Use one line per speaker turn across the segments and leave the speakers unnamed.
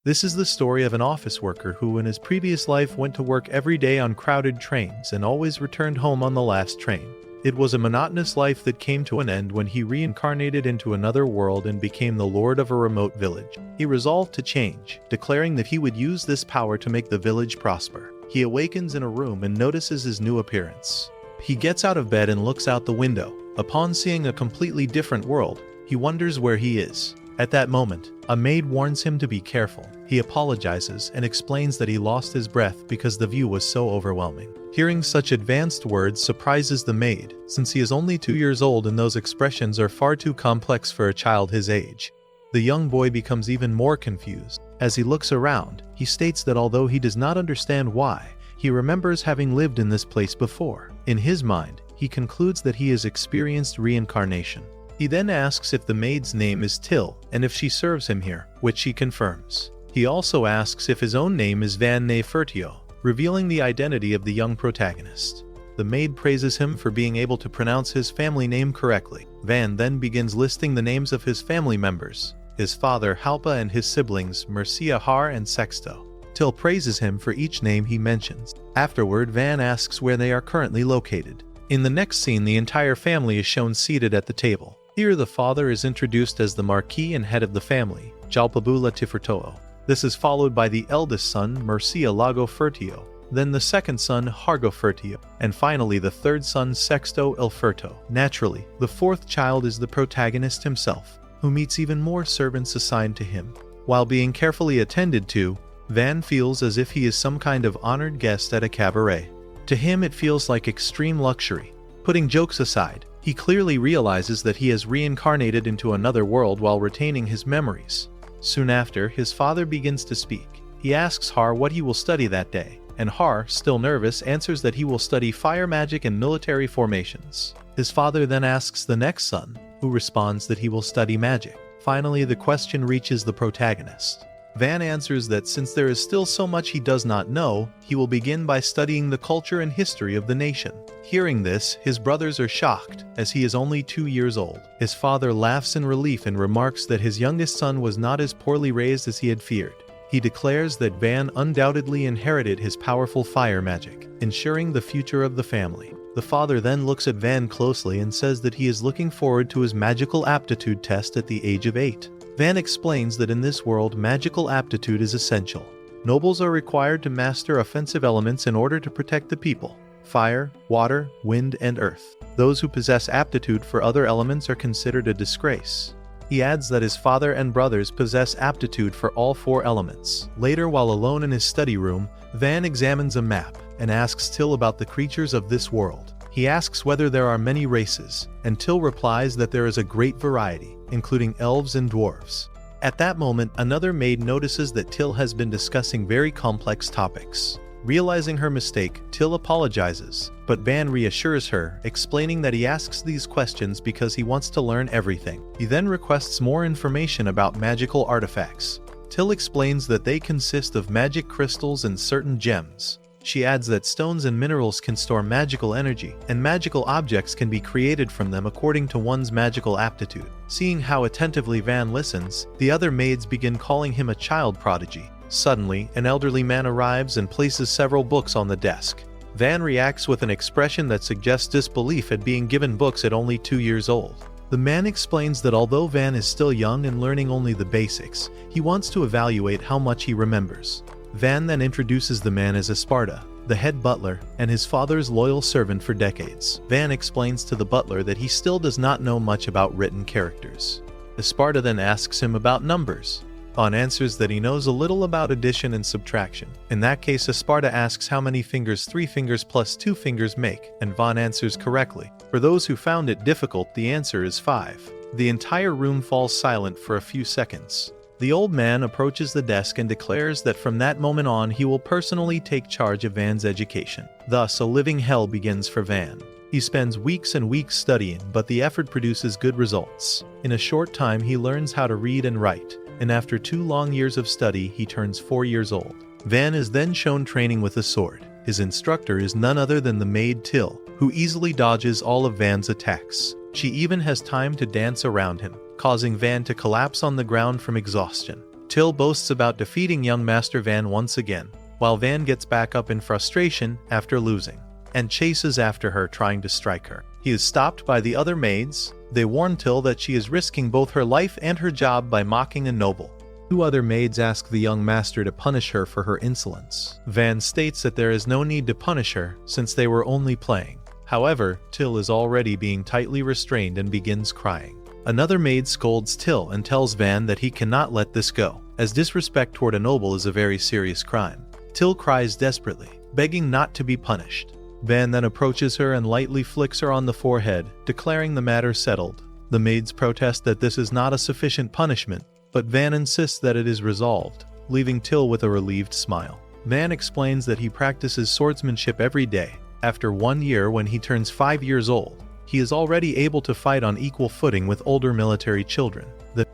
This is the story of an office worker who in his previous life went to work every day on crowded trains and always returned home on the last train. It was a monotonous life that came to an end when he reincarnated into another world and became the lord of a remote village. He resolved to change, declaring that he would use this power to make the village prosper. He awakens in a room and notices his new appearance. He gets out of bed and looks out the window. Upon seeing a completely different world, he wonders where he is. At that moment, a maid warns him to be careful. He apologizes and explains that he lost his breath because the view was so overwhelming. Hearing such advanced words surprises the maid, since he is only 2 years old and those expressions are far too complex for a child his age. The young boy becomes even more confused. As he looks around, he states that although he does not understand why, he remembers having lived in this place before. In his mind, he concludes that he has experienced reincarnation. He then asks if the maid's name is Till and if she serves him here, which she confirms. He also asks if his own name is Van Nefertio, revealing the identity of the young protagonist. The maid praises him for being able to pronounce his family name correctly. Van then begins listing the names of his family members, his father Halpa and his siblings Mercia, Har and Sexto. Till praises him for each name he mentions. Afterward, Van asks where they are currently located. In the next scene, the entire family is shown seated at the table. Here the father is introduced as the Marquis and head of the family, Jalpabula Tifertoo. This is followed by the eldest son, Mercia Lago Fertio, then the second son, Hargo Fertio, and finally the third son, Sexto Il Ferto. Naturally, the fourth child is the protagonist himself, who meets even more servants assigned to him. While being carefully attended to, Van feels as if he is some kind of honored guest at a cabaret. To him it feels like extreme luxury. Putting jokes aside, he clearly realizes that he has reincarnated into another world while retaining his memories. Soon after, his father begins to speak. He asks Har what he will study that day, and Har, still nervous, answers that he will study fire magic and military formations. His father then asks the next son, who responds that he will study magic. Finally, the question reaches the protagonist. Van answers that since there is still so much he does not know, he will begin by studying the culture and history of the nation. Hearing this, his brothers are shocked, as he is only 2 years old. His father laughs in relief and remarks that his youngest son was not as poorly raised as he had feared. He declares that Van undoubtedly inherited his powerful fire magic, ensuring the future of the family. The father then looks at Van closely and says that he is looking forward to his magical aptitude test at the age of 8. Van explains that in this world, magical aptitude is essential. Nobles are required to master offensive elements in order to protect the people: fire, water, wind, and earth. Those who possess aptitude for other elements are considered a disgrace. He adds that his father and brothers possess aptitude for all 4 elements. Later, while alone in his study room, Van examines a map and asks Till about the creatures of this world. He asks whether there are many races, and Till replies that there is a great variety, including elves and dwarves. At that moment, another maid notices that Till has been discussing very complex topics. Realizing her mistake, Till apologizes, but Van reassures her, explaining that he asks these questions because he wants to learn everything. He then requests more information about magical artifacts. Till explains that they consist of magic crystals and certain gems. She adds that stones and minerals can store magical energy, and magical objects can be created from them according to one's magical aptitude. Seeing how attentively Van listens, the other maids begin calling him a child prodigy. Suddenly, an elderly man arrives and places several books on the desk. Van reacts with an expression that suggests disbelief at being given books at only 2 years old. The man explains that although Van is still young and learning only the basics, he wants to evaluate how much he remembers. Van then introduces the man as Esparta, the head butler, and his father's loyal servant for decades. Van explains to the butler that he still does not know much about written characters. Esparta then asks him about numbers. Van answers that he knows a little about addition and subtraction. In that case, Esparta asks how many fingers 3 fingers plus 2 fingers make, and Van answers correctly. For those who found it difficult, the answer is 5. The entire room falls silent for a few seconds. The old man approaches the desk and declares that from that moment on he will personally take charge of Van's education. Thus, a living hell begins for Van. He spends weeks and weeks studying, but the effort produces good results. In a short time he learns how to read and write, and after 2 long years of study he turns 4 years old. Van is then shown training with a sword. His instructor is none other than the maid Till, who easily dodges all of Van's attacks. She even has time to dance around him, causing Van to collapse on the ground from exhaustion. Till boasts about defeating young Master Van once again, while Van gets back up in frustration after losing, and chases after her trying to strike her. He is stopped by the other maids. They warn Till that she is risking both her life and her job by mocking a noble. 2 other maids ask the young master to punish her for her insolence. Van states that there is no need to punish her since they were only playing. However, Till is already being tightly restrained and begins crying. Another maid scolds Till and tells Van that he cannot let this go, as disrespect toward a noble is a very serious crime. Till cries desperately, begging not to be punished. Van then approaches her and lightly flicks her on the forehead, declaring the matter settled. The maids protest that this is not a sufficient punishment, but Van insists that it is resolved, leaving Till with a relieved smile. Van explains that he practices swordsmanship every day. After 1 year, when he turns 5 years old, he is already able to fight on equal footing with older military children.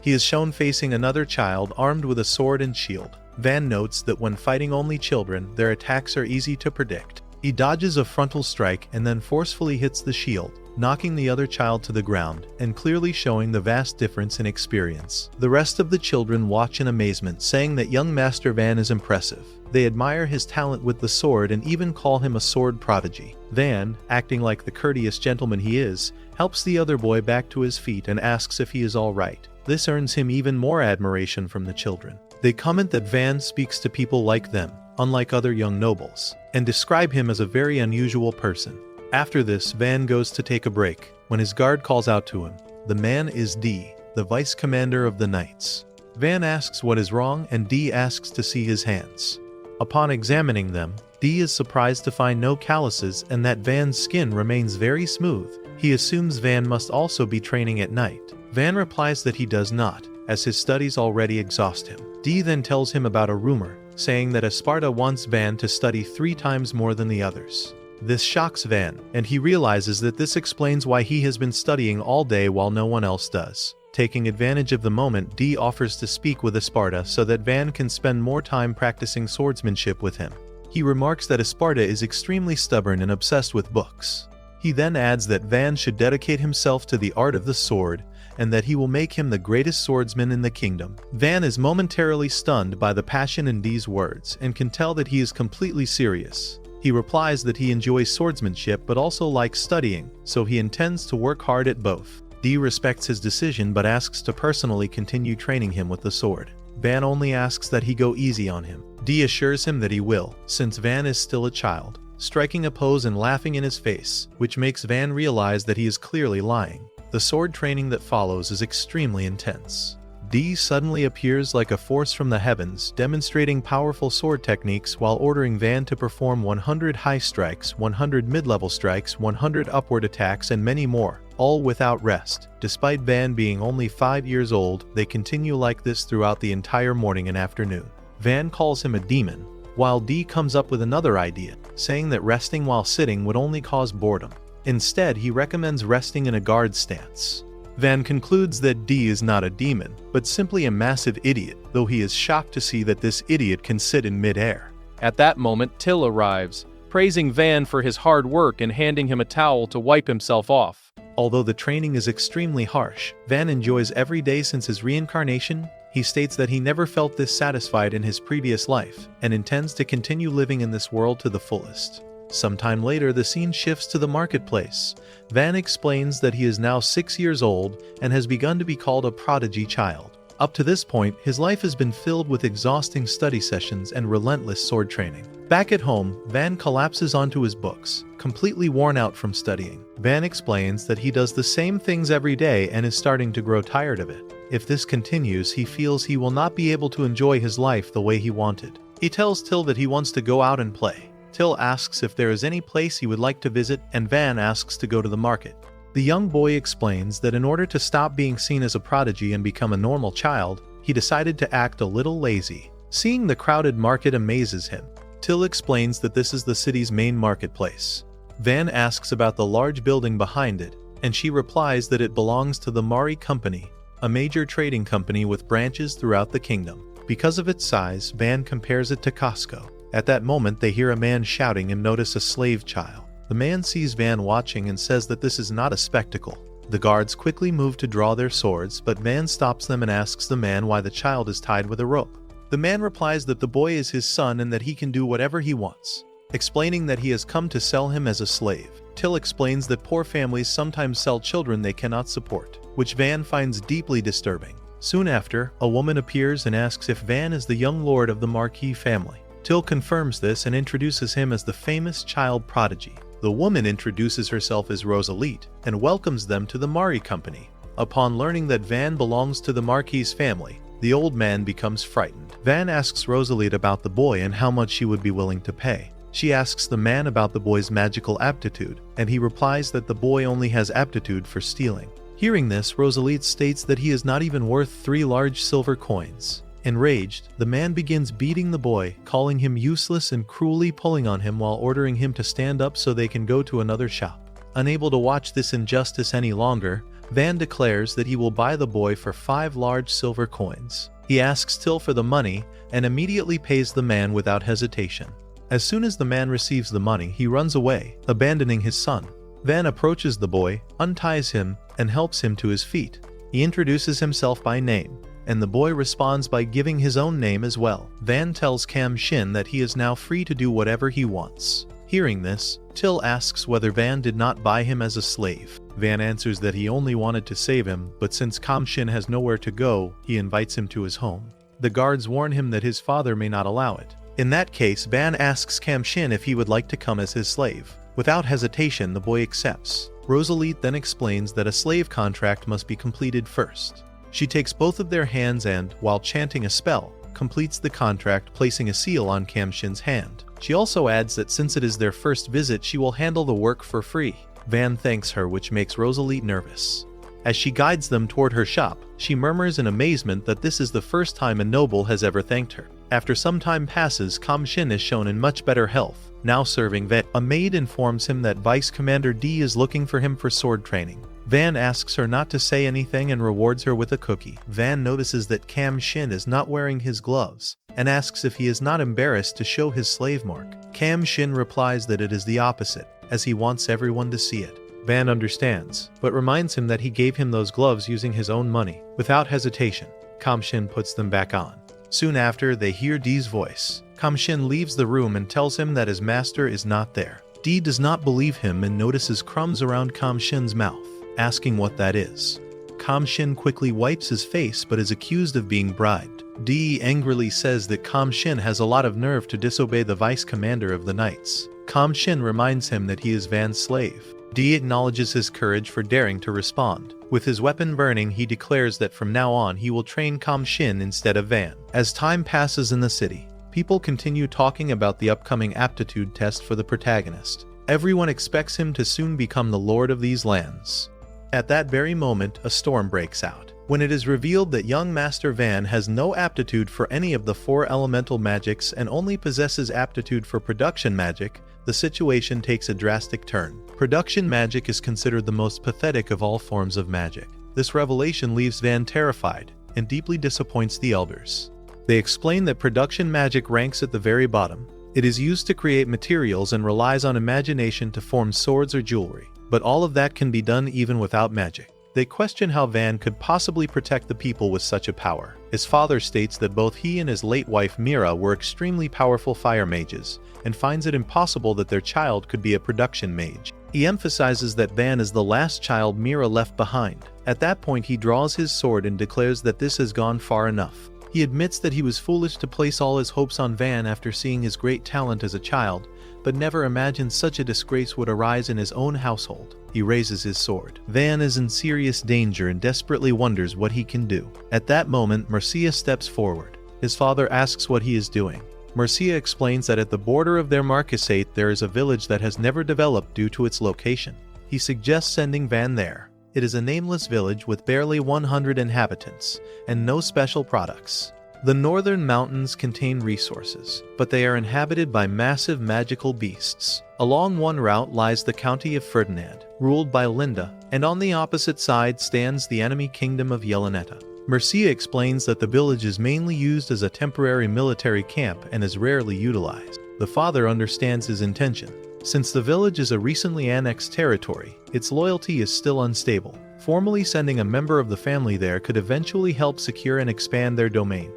He is shown facing another child armed with a sword and shield. Van notes that when fighting only children, their attacks are easy to predict. He dodges a frontal strike and then forcefully hits the shield, knocking the other child to the ground and clearly showing the vast difference in experience. The rest of the children watch in amazement, saying that young Master Van is impressive. They admire his talent with the sword and even call him a sword prodigy. Van, acting like the courteous gentleman he is, helps the other boy back to his feet and asks if he is all right. This earns him even more admiration from the children. They comment that Van speaks to people like them, unlike other young nobles, and describe him as a very unusual person. After this, Van goes to take a break, when his guard calls out to him. The man is D, the vice commander of the knights. Van asks what is wrong and D asks to see his hands. Upon examining them, D is surprised to find no calluses and that Van's skin remains very smooth. He assumes Van must also be training at night. Van replies that he does not, as his studies already exhaust him. D then tells him about a rumor, saying that Sparta wants Van to study 3 times more than the others. This shocks Van, and he realizes that this explains why he has been studying all day while no one else does. Taking advantage of the moment, D offers to speak with Sparta so that Van can spend more time practicing swordsmanship with him. He remarks that Sparta is extremely stubborn and obsessed with books. He then adds that Van should dedicate himself to the art of the sword, and that he will make him the greatest swordsman in the kingdom. Van is momentarily stunned by the passion in D's words, and can tell that he is completely serious. He replies that he enjoys swordsmanship but also likes studying, so he intends to work hard at both. D respects his decision but asks to personally continue training him with the sword. Van only asks that he go easy on him. D assures him that he will, since Van is still a child, striking a pose and laughing in his face, which makes Van realize that he is clearly lying. The sword training that follows is extremely intense. D suddenly appears like a force from the heavens, demonstrating powerful sword techniques while ordering Van to perform 100 high strikes, 100 mid-level strikes, 100 upward attacks, and many more, all without rest. Despite Van being only 5 years old, they continue like this throughout the entire morning and afternoon. Van calls him a demon, while D comes up with another idea, saying that resting while sitting would only cause boredom. Instead, he recommends resting in a guard stance. Van concludes that D is not a demon, but simply a massive idiot, though he is shocked to see that this idiot can sit in mid-air.
At that moment, Till arrives, praising Van for his hard work and handing him a towel to wipe himself off.
Although the training is extremely harsh, Van enjoys every day since his reincarnation. He states that he never felt this satisfied in his previous life, and intends to continue living in this world to the fullest. Sometime later, the scene shifts to the marketplace. Van explains that he is now 6 years old and has begun to be called a prodigy child. Up to this point, his life has been filled with exhausting study sessions and relentless sword training. Back at home, Van collapses onto his books, completely worn out from studying. Van explains that he does the same things every day and is starting to grow tired of it. If this continues, he feels he will not be able to enjoy his life the way he wanted. He tells Till that he wants to go out and play. Till asks if there is any place he would like to visit, and Van asks to go to the market. The young boy explains that in order to stop being seen as a prodigy and become a normal child, he decided to act a little lazy. Seeing the crowded market amazes him. Till explains that this is the city's main marketplace. Van asks about the large building behind it, and she replies that it belongs to the Mari Company, a major trading company with branches throughout the kingdom. Because of its size, Van compares it to Costco. At that moment, they hear a man shouting and notice a slave child. The man sees Van watching and says that this is not a spectacle. The guards quickly move to draw their swords, but Van stops them and asks the man why the child is tied with a rope. The man replies that the boy is his son and that he can do whatever he wants, explaining that he has come to sell him as a slave. Till explains that poor families sometimes sell children they cannot support, which Van finds deeply disturbing. Soon after, a woman appears and asks if Van is the young lord of the Marquis family. Till confirms this and introduces him as the famous child prodigy. The woman introduces herself as Rosalite and welcomes them to the Mari Company. Upon learning that Van belongs to the Marquis family, the old man becomes frightened. Van asks Rosalite about the boy and how much she would be willing to pay. She asks the man about the boy's magical aptitude, and he replies that the boy only has aptitude for stealing. Hearing this, Rosalite states that he is not even worth 3 large silver coins. Enraged, the man begins beating the boy, calling him useless and cruelly pulling on him while ordering him to stand up so they can go to another shop. Unable to watch this injustice any longer, Van declares that he will buy the boy for 5 large silver coins. He asks Till for the money and immediately pays the man without hesitation. As soon as the man receives the money, he runs away, abandoning his son. Van approaches the boy, unties him, and helps him to his feet. He introduces himself by name, and the boy responds by giving his own name as well. Van tells Kam Shin that he is now free to do whatever he wants. Hearing this, Till asks whether Van did not buy him as a slave. Van answers that he only wanted to save him, but since Kam Shin has nowhere to go, he invites him to his home. The guards warn him that his father may not allow it. In that case, Van asks Kam Shin if he would like to come as his slave. Without hesitation, the boy accepts. Rosalite then explains that a slave contract must be completed first. She takes both of their hands and, while chanting a spell, completes the contract, placing a seal on Kam Shin's hand. She also adds that since it is their first visit, she will handle the work for free. Van thanks her, which makes Rosalite nervous. As she guides them toward her shop, she murmurs in amazement that this is the first time a noble has ever thanked her. After some time passes, Kam Shin is shown in much better health, now serving Van. A maid informs him that Vice Commander D is looking for him for sword training. Van asks her not to say anything and rewards her with a cookie. Van notices that Kam Shin is not wearing his gloves, and asks if he is not embarrassed to show his slave mark. Kam Shin replies that it is the opposite, as he wants everyone to see it. Van understands, but reminds him that he gave him those gloves using his own money. Without hesitation, Kam Shin puts them back on. Soon after, they hear D's voice. Kam Shin leaves the room and tells him that his master is not there. D does not believe him and notices crumbs around Kam Shin's mouth, asking what that is. Kam Shin quickly wipes his face but is accused of being bribed. D angrily says that Kam Shin has a lot of nerve to disobey the vice commander of the knights. Kam Shin reminds him that he is Van's slave. D acknowledges his courage for daring to respond. With his weapon burning, he declares that from now on he will train Kam Shin instead of Van. As time passes in the city, people continue talking about the upcoming aptitude test for the protagonist. Everyone expects him to soon become the lord of these lands. At that very moment, a storm breaks out. When it is revealed that young Master Van has no aptitude for any of the 4 elemental magics and only possesses aptitude for production magic, the situation takes a drastic turn. Production magic is considered the most pathetic of all forms of magic. This revelation leaves Van terrified and deeply disappoints the elders. They explain that production magic ranks at the very bottom. It is used to create materials and relies on imagination to form swords or jewelry. But all of that can be done even without magic. They question how Van could possibly protect the people with such a power. His father states that both he and his late wife Mira were extremely powerful fire mages, and finds it impossible that their child could be a production mage. He emphasizes that Van is the last child Mira left behind. At that point, he draws his sword and declares that this has gone far enough. He admits that he was foolish to place all his hopes on Van after seeing his great talent as a child, but never imagined such a disgrace would arise in his own household. He raises his sword. Van is in serious danger and desperately wonders what he can do. At that moment, Mercia steps forward. His father asks what he is doing. Mercia explains that at the border of their marquisate there is a village that has never developed due to its location. He suggests sending Van there. It is a nameless village with barely 100 inhabitants, and no special products. The northern mountains contain resources, but they are inhabited by massive magical beasts. Along one route lies the county of Ferdinand, ruled by Linda, and on the opposite side stands the enemy kingdom of Yeleneta. Mercia explains that the village is mainly used as a temporary military camp and is rarely utilized. The father understands his intention. Since the village is a recently annexed territory, its loyalty is still unstable. Formally sending a member of the family there could eventually help secure and expand their domain.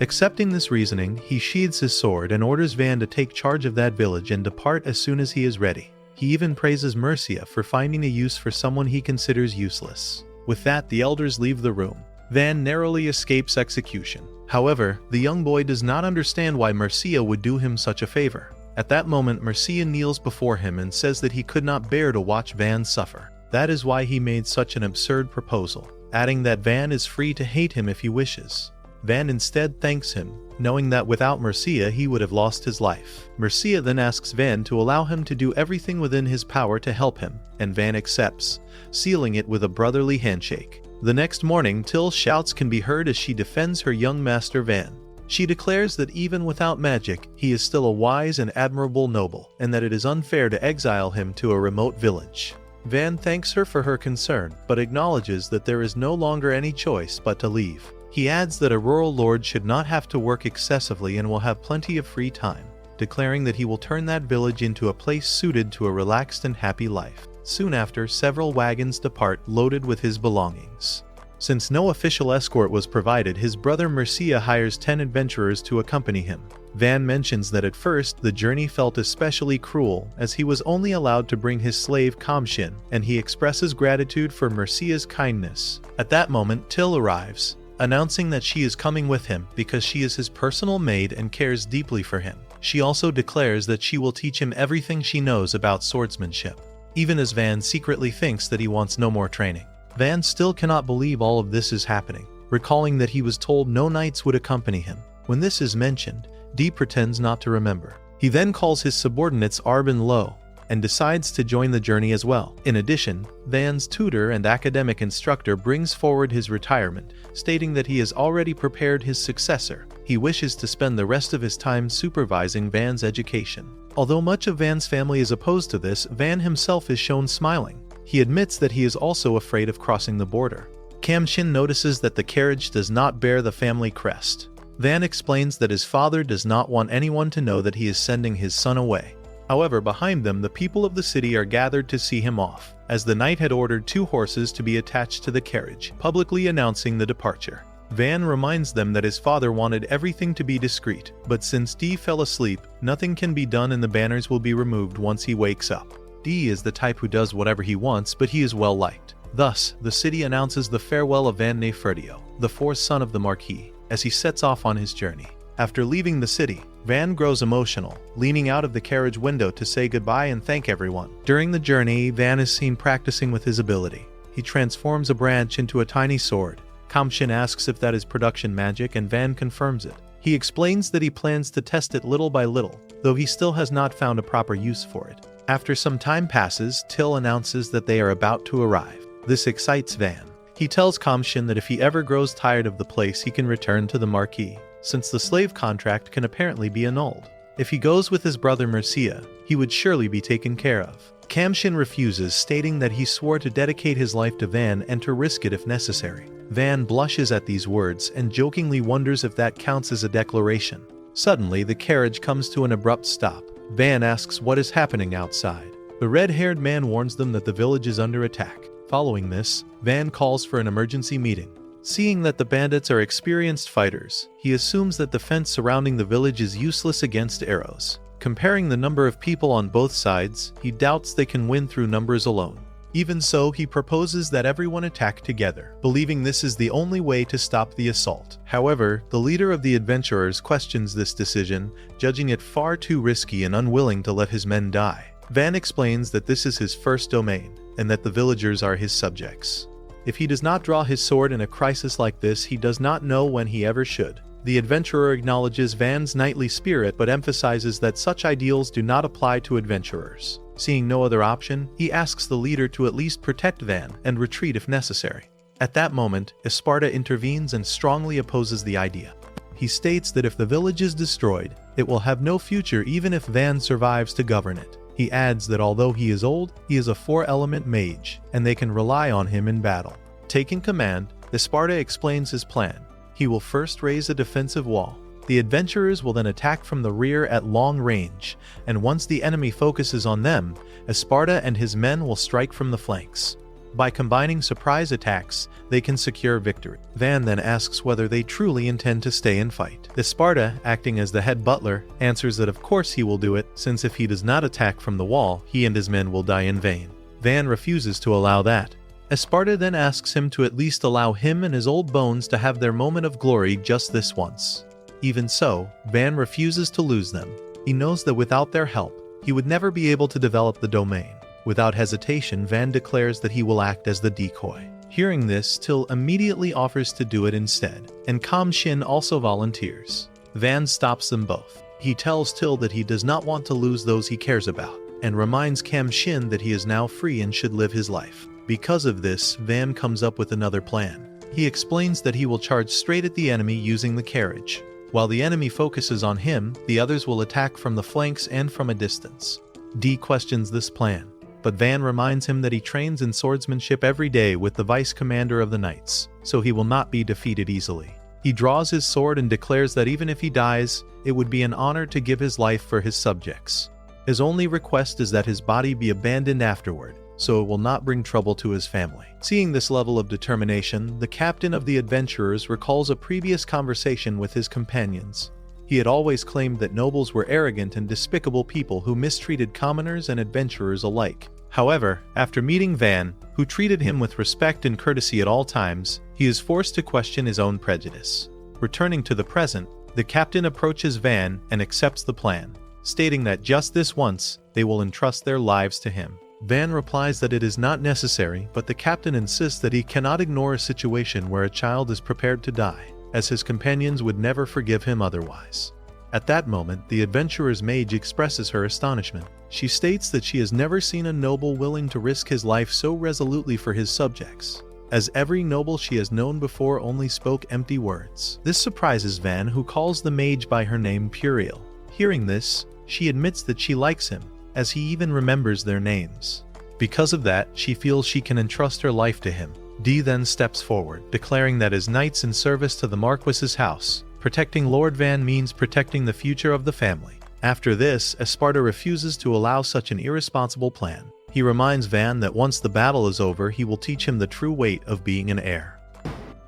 Accepting this reasoning, he sheathes his sword and orders Van to take charge of that village and depart as soon as he is ready. He even praises Mercia for finding a use for someone he considers useless. With that, the elders leave the room. Van narrowly escapes execution. However, the young boy does not understand why Mercia would do him such a favor. At that moment, Mercia kneels before him and says that he could not bear to watch Van suffer. That is why he made such an absurd proposal, adding that Van is free to hate him if he wishes. Van instead thanks him, knowing that without Mercia he would have lost his life. Mercia then asks Van to allow him to do everything within his power to help him, and Van accepts, sealing it with a brotherly handshake. The next morning, Till's shouts can be heard as she defends her young master Van. She declares that even without magic, he is still a wise and admirable noble, and that it is unfair to exile him to a remote village. Van thanks her for her concern, but acknowledges that there is no longer any choice but to leave. He adds that a rural lord should not have to work excessively and will have plenty of free time, declaring that he will turn that village into a place suited to a relaxed and happy life. Soon after, several wagons depart loaded with his belongings. Since no official escort was provided, his brother Mercia hires 10 adventurers to accompany him. Van mentions that at first the journey felt especially cruel, as he was only allowed to bring his slave Kamshin, and he expresses gratitude for Mercia's kindness. At that moment, Till arrives, announcing that she is coming with him because she is his personal maid and cares deeply for him. She also declares that she will teach him everything she knows about swordsmanship, even as Van secretly thinks that he wants no more training. Van still cannot believe all of this is happening, recalling that he was told no knights would accompany him. When this is mentioned, Dee pretends not to remember. He then calls his subordinates Arb and Lo, and decides to join the journey as well. In addition, Van's tutor and academic instructor brings forward his retirement, stating that he has already prepared his successor. He wishes to spend the rest of his time supervising Van's education. Although much of Van's family is opposed to this, Van himself is shown smiling. He admits that he is also afraid of crossing the border. Kamshin notices that the carriage does not bear the family crest. Van explains that his father does not want anyone to know that he is sending his son away. However, behind them, the people of the city are gathered to see him off, as the knight had ordered 2 horses to be attached to the carriage, publicly announcing the departure. Van reminds them that his father wanted everything to be discreet, but since Dee fell asleep, nothing can be done and the banners will be removed once he wakes up. Dee is the type who does whatever he wants, but he is well liked. Thus, the city announces the farewell of Van Nefertio, the 4th son of the Marquis, as he sets off on his journey. After leaving the city, Van grows emotional, leaning out of the carriage window to say goodbye and thank everyone. During the journey, Van is seen practicing with his ability. He transforms a branch into a tiny sword. Kamshin asks if that is production magic, and Van confirms it. He explains that he plans to test it little by little, though he still has not found a proper use for it. After some time passes, Till announces that they are about to arrive. This excites Van. He tells Kamshin that if he ever grows tired of the place, he can return to the Marquis, since the slave contract can apparently be annulled. If he goes with his brother Mercia, he would surely be taken care of. Kamshin refuses, stating that he swore to dedicate his life to Van and to risk it if necessary. Van blushes at these words and jokingly wonders if that counts as a declaration. Suddenly, the carriage comes to an abrupt stop. Van asks what is happening outside. The red-haired man warns them that the village is under attack. Following this, Van calls for an emergency meeting. Seeing that the bandits are experienced fighters, he assumes that the fence surrounding the village is useless against arrows. Comparing the number of people on both sides, he doubts they can win through numbers alone. Even so, he proposes that everyone attack together, believing this is the only way to stop the assault. However, the leader of the adventurers questions this decision, judging it far too risky and unwilling to let his men die. Van explains that this is his first domain, and that the villagers are his subjects. If he does not draw his sword in a crisis like this, he does not know when he ever should. The adventurer acknowledges Van's knightly spirit, but emphasizes that such ideals do not apply to adventurers. Seeing no other option, he asks the leader to at least protect Van and retreat if necessary. At that moment, Esparta intervenes and strongly opposes the idea. He states that if the village is destroyed, it will have no future even if Van survives to govern it. He adds that although he is old, he is a 4-element mage, and they can rely on him in battle. Taking command, Esparta explains his plan. He will first raise a defensive wall. The adventurers will then attack from the rear at long range, and once the enemy focuses on them, Esparta and his men will strike from the flanks. By combining surprise attacks, they can secure victory. Van then asks whether they truly intend to stay and fight. Esparta, acting as the head butler, answers that of course he will do it, since if he does not attack from the wall, he and his men will die in vain. Van refuses to allow that. Esparta then asks him to at least allow him and his old bones to have their moment of glory just this once. Even so, Van refuses to lose them. He knows that without their help, he would never be able to develop the domain. Without hesitation, Van declares that he will act as the decoy. Hearing this, Till immediately offers to do it instead, and Kam Shin also volunteers. Van stops them both. He tells Till that he does not want to lose those he cares about, and reminds Kam Shin that he is now free and should live his life. Because of this, Van comes up with another plan. He explains that he will charge straight at the enemy using the carriage. While the enemy focuses on him, the others will attack from the flanks and from a distance. D questions this plan, but Van reminds him that he trains in swordsmanship every day with the vice commander of the knights, so he will not be defeated easily. He draws his sword and declares that even if he dies, it would be an honor to give his life for his subjects. His only request is that his body be abandoned afterward, so it will not bring trouble to his family. Seeing this level of determination, the captain of the adventurers recalls a previous conversation with his companions. He had always claimed that nobles were arrogant and despicable people who mistreated commoners and adventurers alike. However, after meeting Van, who treated him with respect and courtesy at all times, he is forced to question his own prejudice. Returning to the present, the captain approaches Van and accepts the plan, stating that just this once, they will entrust their lives to him. Van replies that it is not necessary, but the captain insists that he cannot ignore a situation where a child is prepared to die, as his companions would never forgive him otherwise. At that moment, the adventurer's mage expresses her astonishment. She states that she has never seen a noble willing to risk his life so resolutely for his subjects, as every noble she has known before only spoke empty words. This surprises Van, who calls the mage by her name Puriel. Hearing this, she admits that she likes him, as he even remembers their names. Because of that, she feels she can entrust her life to him. Dee then steps forward, declaring that as knights in service to the Marquis's house, protecting Lord Van means protecting the future of the family. After this, Esparta refuses to allow such an irresponsible plan. He reminds Van that once the battle is over, he will teach him the true weight of being an heir.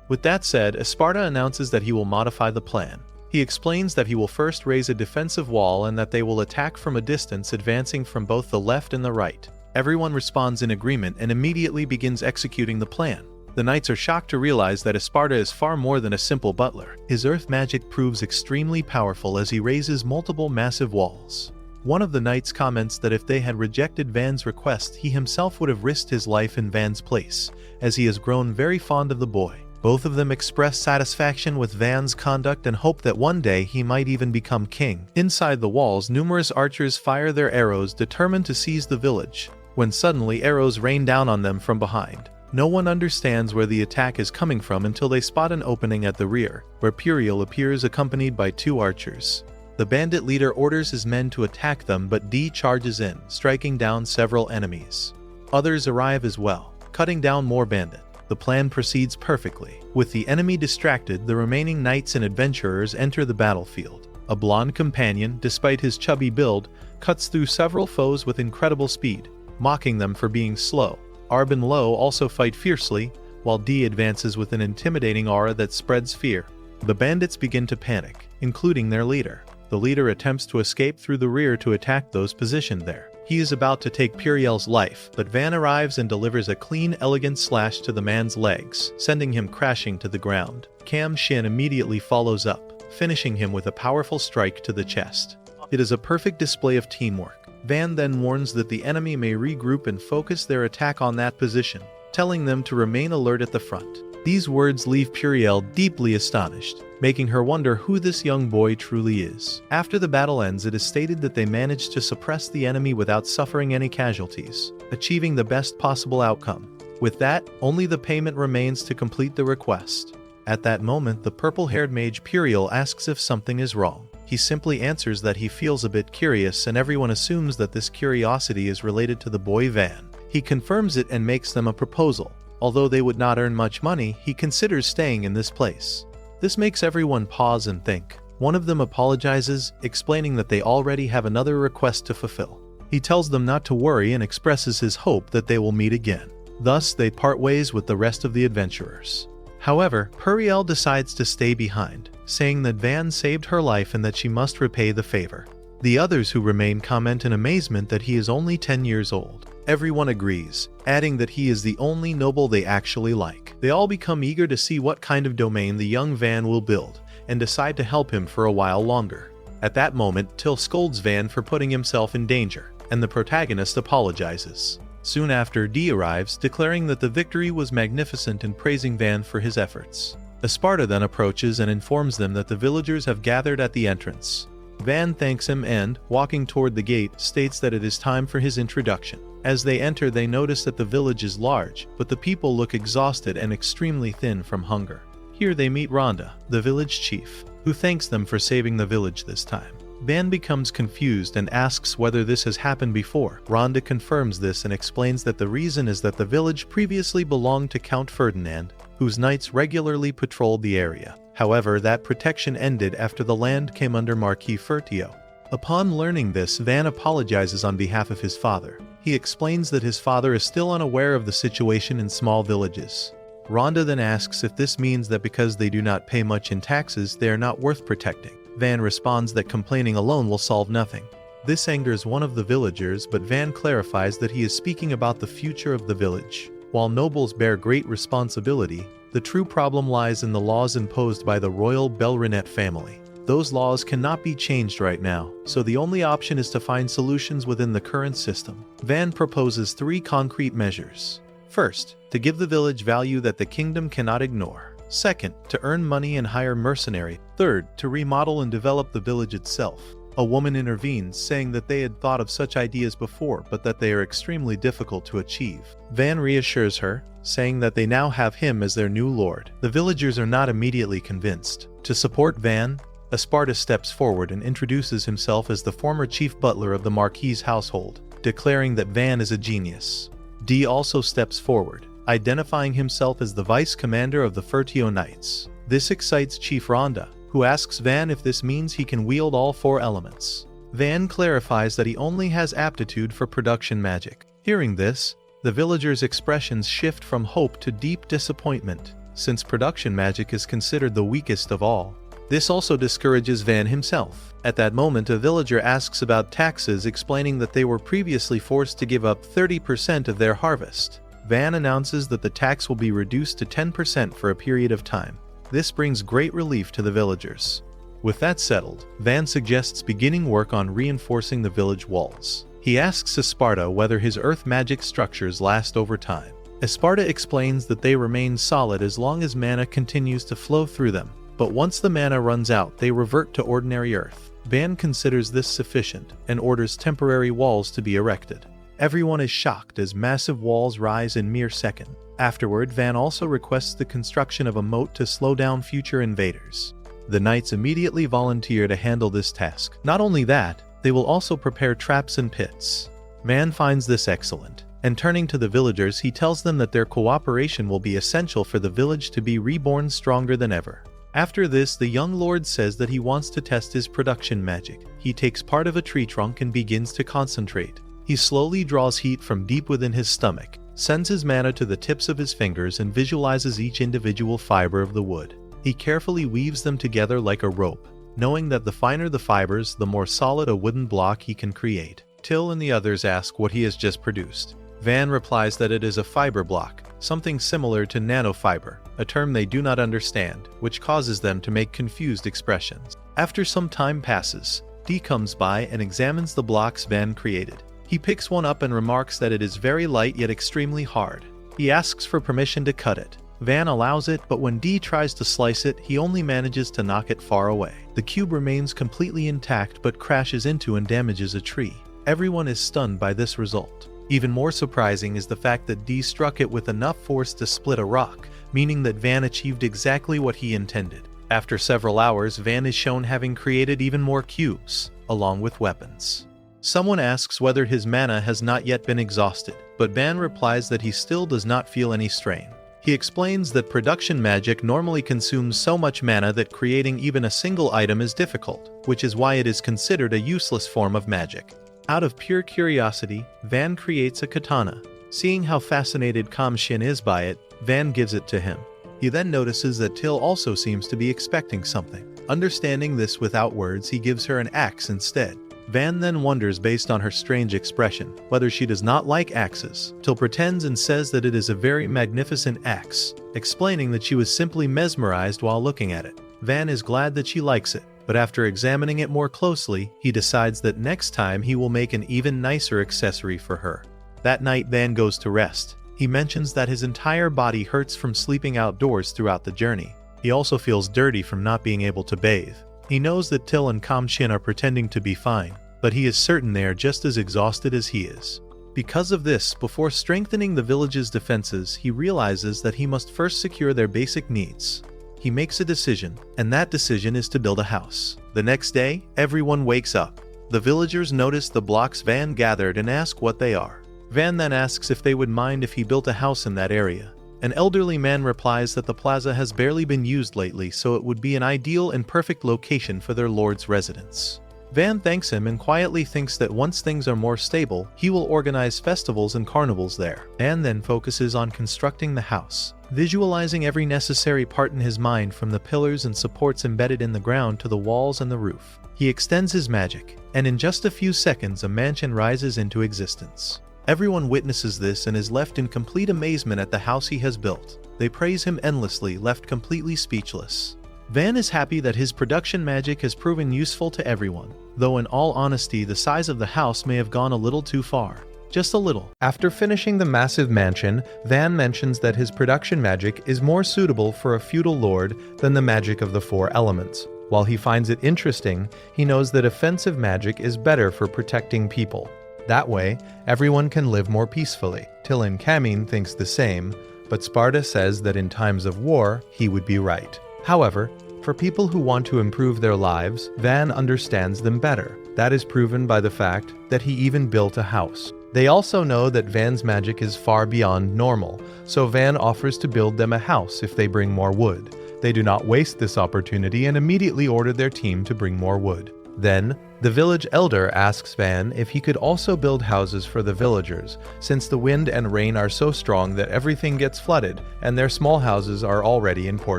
With that said, Esparta announces that he will modify the plan. He explains that he will first raise a defensive wall and that they will attack from a distance, advancing from both the left and the right. Everyone responds in agreement and immediately begins executing the plan. The knights are shocked to realize that Esparta is far more than a simple butler. His earth magic proves extremely powerful as he raises multiple massive walls. One of the knights comments that if they had rejected Van's request, he himself would have risked his life in Van's place, as he has grown very fond of the boy. Both of them express satisfaction with Van's conduct and hope that one day he might even become king. Inside the walls, numerous archers fire their arrows, determined to seize the village, when suddenly arrows rain down on them from behind. No one understands where the attack is coming from until they spot an opening at the rear, where Puriel appears accompanied by 2 archers. The bandit leader orders his men to attack them, but Dee charges in, striking down several enemies. Others arrive as well, cutting down more bandits. The plan proceeds perfectly. With the enemy distracted, the remaining knights and adventurers enter the battlefield. A blonde companion, despite his chubby build, cuts through several foes with incredible speed, mocking them for being slow. Arb and Lo also fight fiercely, while Dee advances with an intimidating aura that spreads fear. The bandits begin to panic, including their leader. The leader attempts to escape through the rear to attack those positioned there. He is about to take Puriel's life, but Van arrives and delivers a clean, elegant slash to the man's legs, sending him crashing to the ground. Kam Shin immediately follows up, finishing him with a powerful strike to the chest. It is a perfect display of teamwork. Van then warns that the enemy may regroup and focus their attack on that position, telling them to remain alert at the front. These words leave Puriel deeply astonished, making her wonder who this young boy truly is. After the battle ends, it is stated that they managed to suppress the enemy without suffering any casualties, achieving the best possible outcome. With that, only the payment remains to complete the request. At that moment, the purple-haired mage Puriel asks if something is wrong. He simply answers that he feels a bit curious, and everyone assumes that this curiosity is related to the boy Van. He confirms it and makes them a proposal. Although they would not earn much money, he considers staying in this place. This makes everyone pause and think. One of them apologizes, explaining that they already have another request to fulfill. He tells them not to worry and expresses his hope that they will meet again. Thus, they part ways with the rest of the adventurers. However, Puriel decides to stay behind, saying that Van saved her life and that she must repay the favor. The others who remain comment in amazement that he is only 10 years old. Everyone agrees, adding that he is the only noble they actually like. They all become eager to see what kind of domain the young Van will build, and decide to help him for a while longer. At that moment, Till scolds Van for putting himself in danger, and the protagonist apologizes. Soon after, Dee arrives, declaring that the victory was magnificent and praising Van for his efforts. Esparta then approaches and informs them that the villagers have gathered at the entrance. Van thanks him and, walking toward the gate, states that it is time for his introduction. As they enter, they notice that the village is large, but the people look exhausted and extremely thin from hunger. Here they meet Rhonda, the village chief, who thanks them for saving the village this time. Van becomes confused and asks whether this has happened before. Rhonda confirms this and explains that the reason is that the village previously belonged to Count Ferdinand, whose knights regularly patrolled the area. However, that protection ended after the land came under Marquis Fertio. Upon learning this, Van apologizes on behalf of his father. He explains that his father is still unaware of the situation in small villages. Rhonda then asks if this means that because they do not pay much in taxes, they are not worth protecting. Van responds that complaining alone will solve nothing. This angers one of the villagers, but Van clarifies that he is speaking about the future of the village. While nobles bear great responsibility, the true problem lies in the laws imposed by the royal Belrinet family. Those laws cannot be changed right now, so the only option is to find solutions within the current system. Van proposes 3 concrete measures. First, to give the village value that the kingdom cannot ignore. Second, to earn money and hire mercenary. Third, to remodel and develop the village itself. A woman intervenes, saying that they had thought of such ideas before, but that they are extremely difficult to achieve. Van reassures her, saying that they now have him as their new lord. The villagers are not immediately convinced. To support Van, Esparta steps forward and introduces himself as the former chief butler of the Marquis' household, declaring that Van is a genius. Dee also steps forward, identifying himself as the vice commander of the Fertio Knights. This excites Chief Rhonda, who asks Van if this means he can wield all 4 elements. Van clarifies that he only has aptitude for production magic. Hearing this, the villagers' expressions shift from hope to deep disappointment, since production magic is considered the weakest of all. This also discourages Van himself. At that moment, a villager asks about taxes, explaining that they were previously forced to give up 30% of their harvest. Van announces that the tax will be reduced to 10% for a period of time. This brings great relief to the villagers. With that settled, Van suggests beginning work on reinforcing the village walls. He asks Esparta whether his earth magic structures last over time. Esparta explains that they remain solid as long as mana continues to flow through them, but once the mana runs out, they revert to ordinary earth. Van considers this sufficient and orders temporary walls to be erected. Everyone is shocked as massive walls rise in mere seconds. Afterward, Van also requests the construction of a moat to slow down future invaders. The knights immediately volunteer to handle this task. Not only that, they will also prepare traps and pits. Van finds this excellent, and turning to the villagers, he tells them that their cooperation will be essential for the village to be reborn stronger than ever. After this, the young lord says that he wants to test his production magic. He takes part of a tree trunk and begins to concentrate. He slowly draws heat from deep within his stomach, sends his mana to the tips of his fingers, and visualizes each individual fiber of the wood. He carefully weaves them together like a rope, knowing that the finer the fibers, the more solid a wooden block he can create. Till and the others ask what he has just produced. Van replies that it is a fiber block, something similar to nanofiber, a term they do not understand, which causes them to make confused expressions. After some time passes, Dee comes by and examines the blocks Van created. He picks one up and remarks that it is very light yet extremely hard. He asks for permission to cut it. Van allows it, but when Dee tries to slice it, he only manages to knock it far away. The cube remains completely intact but crashes into and damages a tree. Everyone is stunned by this result. Even more surprising is the fact that Dee struck it with enough force to split a rock, meaning that Van achieved exactly what he intended. After several hours, Van is shown having created even more cubes, along with weapons. Someone asks whether his mana has not yet been exhausted, but Van replies that he still does not feel any strain. He explains that production magic normally consumes so much mana that creating even a single item is difficult, which is why it is considered a useless form of magic. Out of pure curiosity, Van creates a katana, Seeing how fascinated Kam Shin is by it, Van gives it to him. He then notices that Till also seems to be expecting something. Understanding this without words, he gives her an axe instead. Van then wonders, based on her strange expression, whether she does not like axes. Till pretends and says that it is a very magnificent axe, explaining that she was simply mesmerized while looking at it. Van is glad that she likes it, but after examining it more closely, he decides that next time he will make an even nicer accessory for her. That night, Van goes to rest. He mentions that his entire body hurts from sleeping outdoors throughout the journey. He also feels dirty from not being able to bathe. He knows that Till and Kam Shin are pretending to be fine, but he is certain they are just as exhausted as he is. Because of this, before strengthening the village's defenses, he realizes that he must first secure their basic needs. He makes a decision, and that decision is to build a house. The next day, everyone wakes up. The villagers notice the blocks Van gathered and ask what they are. Van then asks if they would mind if he built a house in that area. An elderly man replies that the plaza has barely been used lately, so it would be an ideal and perfect location for their lord's residence. Van thanks him and quietly thinks that once things are more stable, he will organize festivals and carnivals there. Van then focuses on constructing the house, visualizing every necessary part in his mind, from the pillars and supports embedded in the ground to the walls and the roof. He extends his magic, and in just a few seconds a mansion rises into existence. Everyone witnesses this and is left in complete amazement at the house he has built. They praise him endlessly, left completely speechless. Van is happy that his production magic has proven useful to everyone, though in all honesty the size of the house may have gone a little too far. Just a little. After finishing the massive mansion, Van mentions that his production magic is more suitable for a feudal lord than the magic of the four elements. While he finds it interesting, he knows that offensive magic is better for protecting people. That way, everyone can live more peacefully. Till and Kamin thinks the same, but Sparta says that in times of war, he would be right. However, for people who want to improve their lives, Van understands them better. That is proven by the fact that he even built a house. They also know that Van's magic is far beyond normal, so Van offers to build them a house if they bring more wood. They do not waste this opportunity and immediately order their team to bring more wood. Then, the village elder asks Van if he could also build houses for the villagers, since the wind and rain are so strong that everything gets flooded and their small houses are already in poor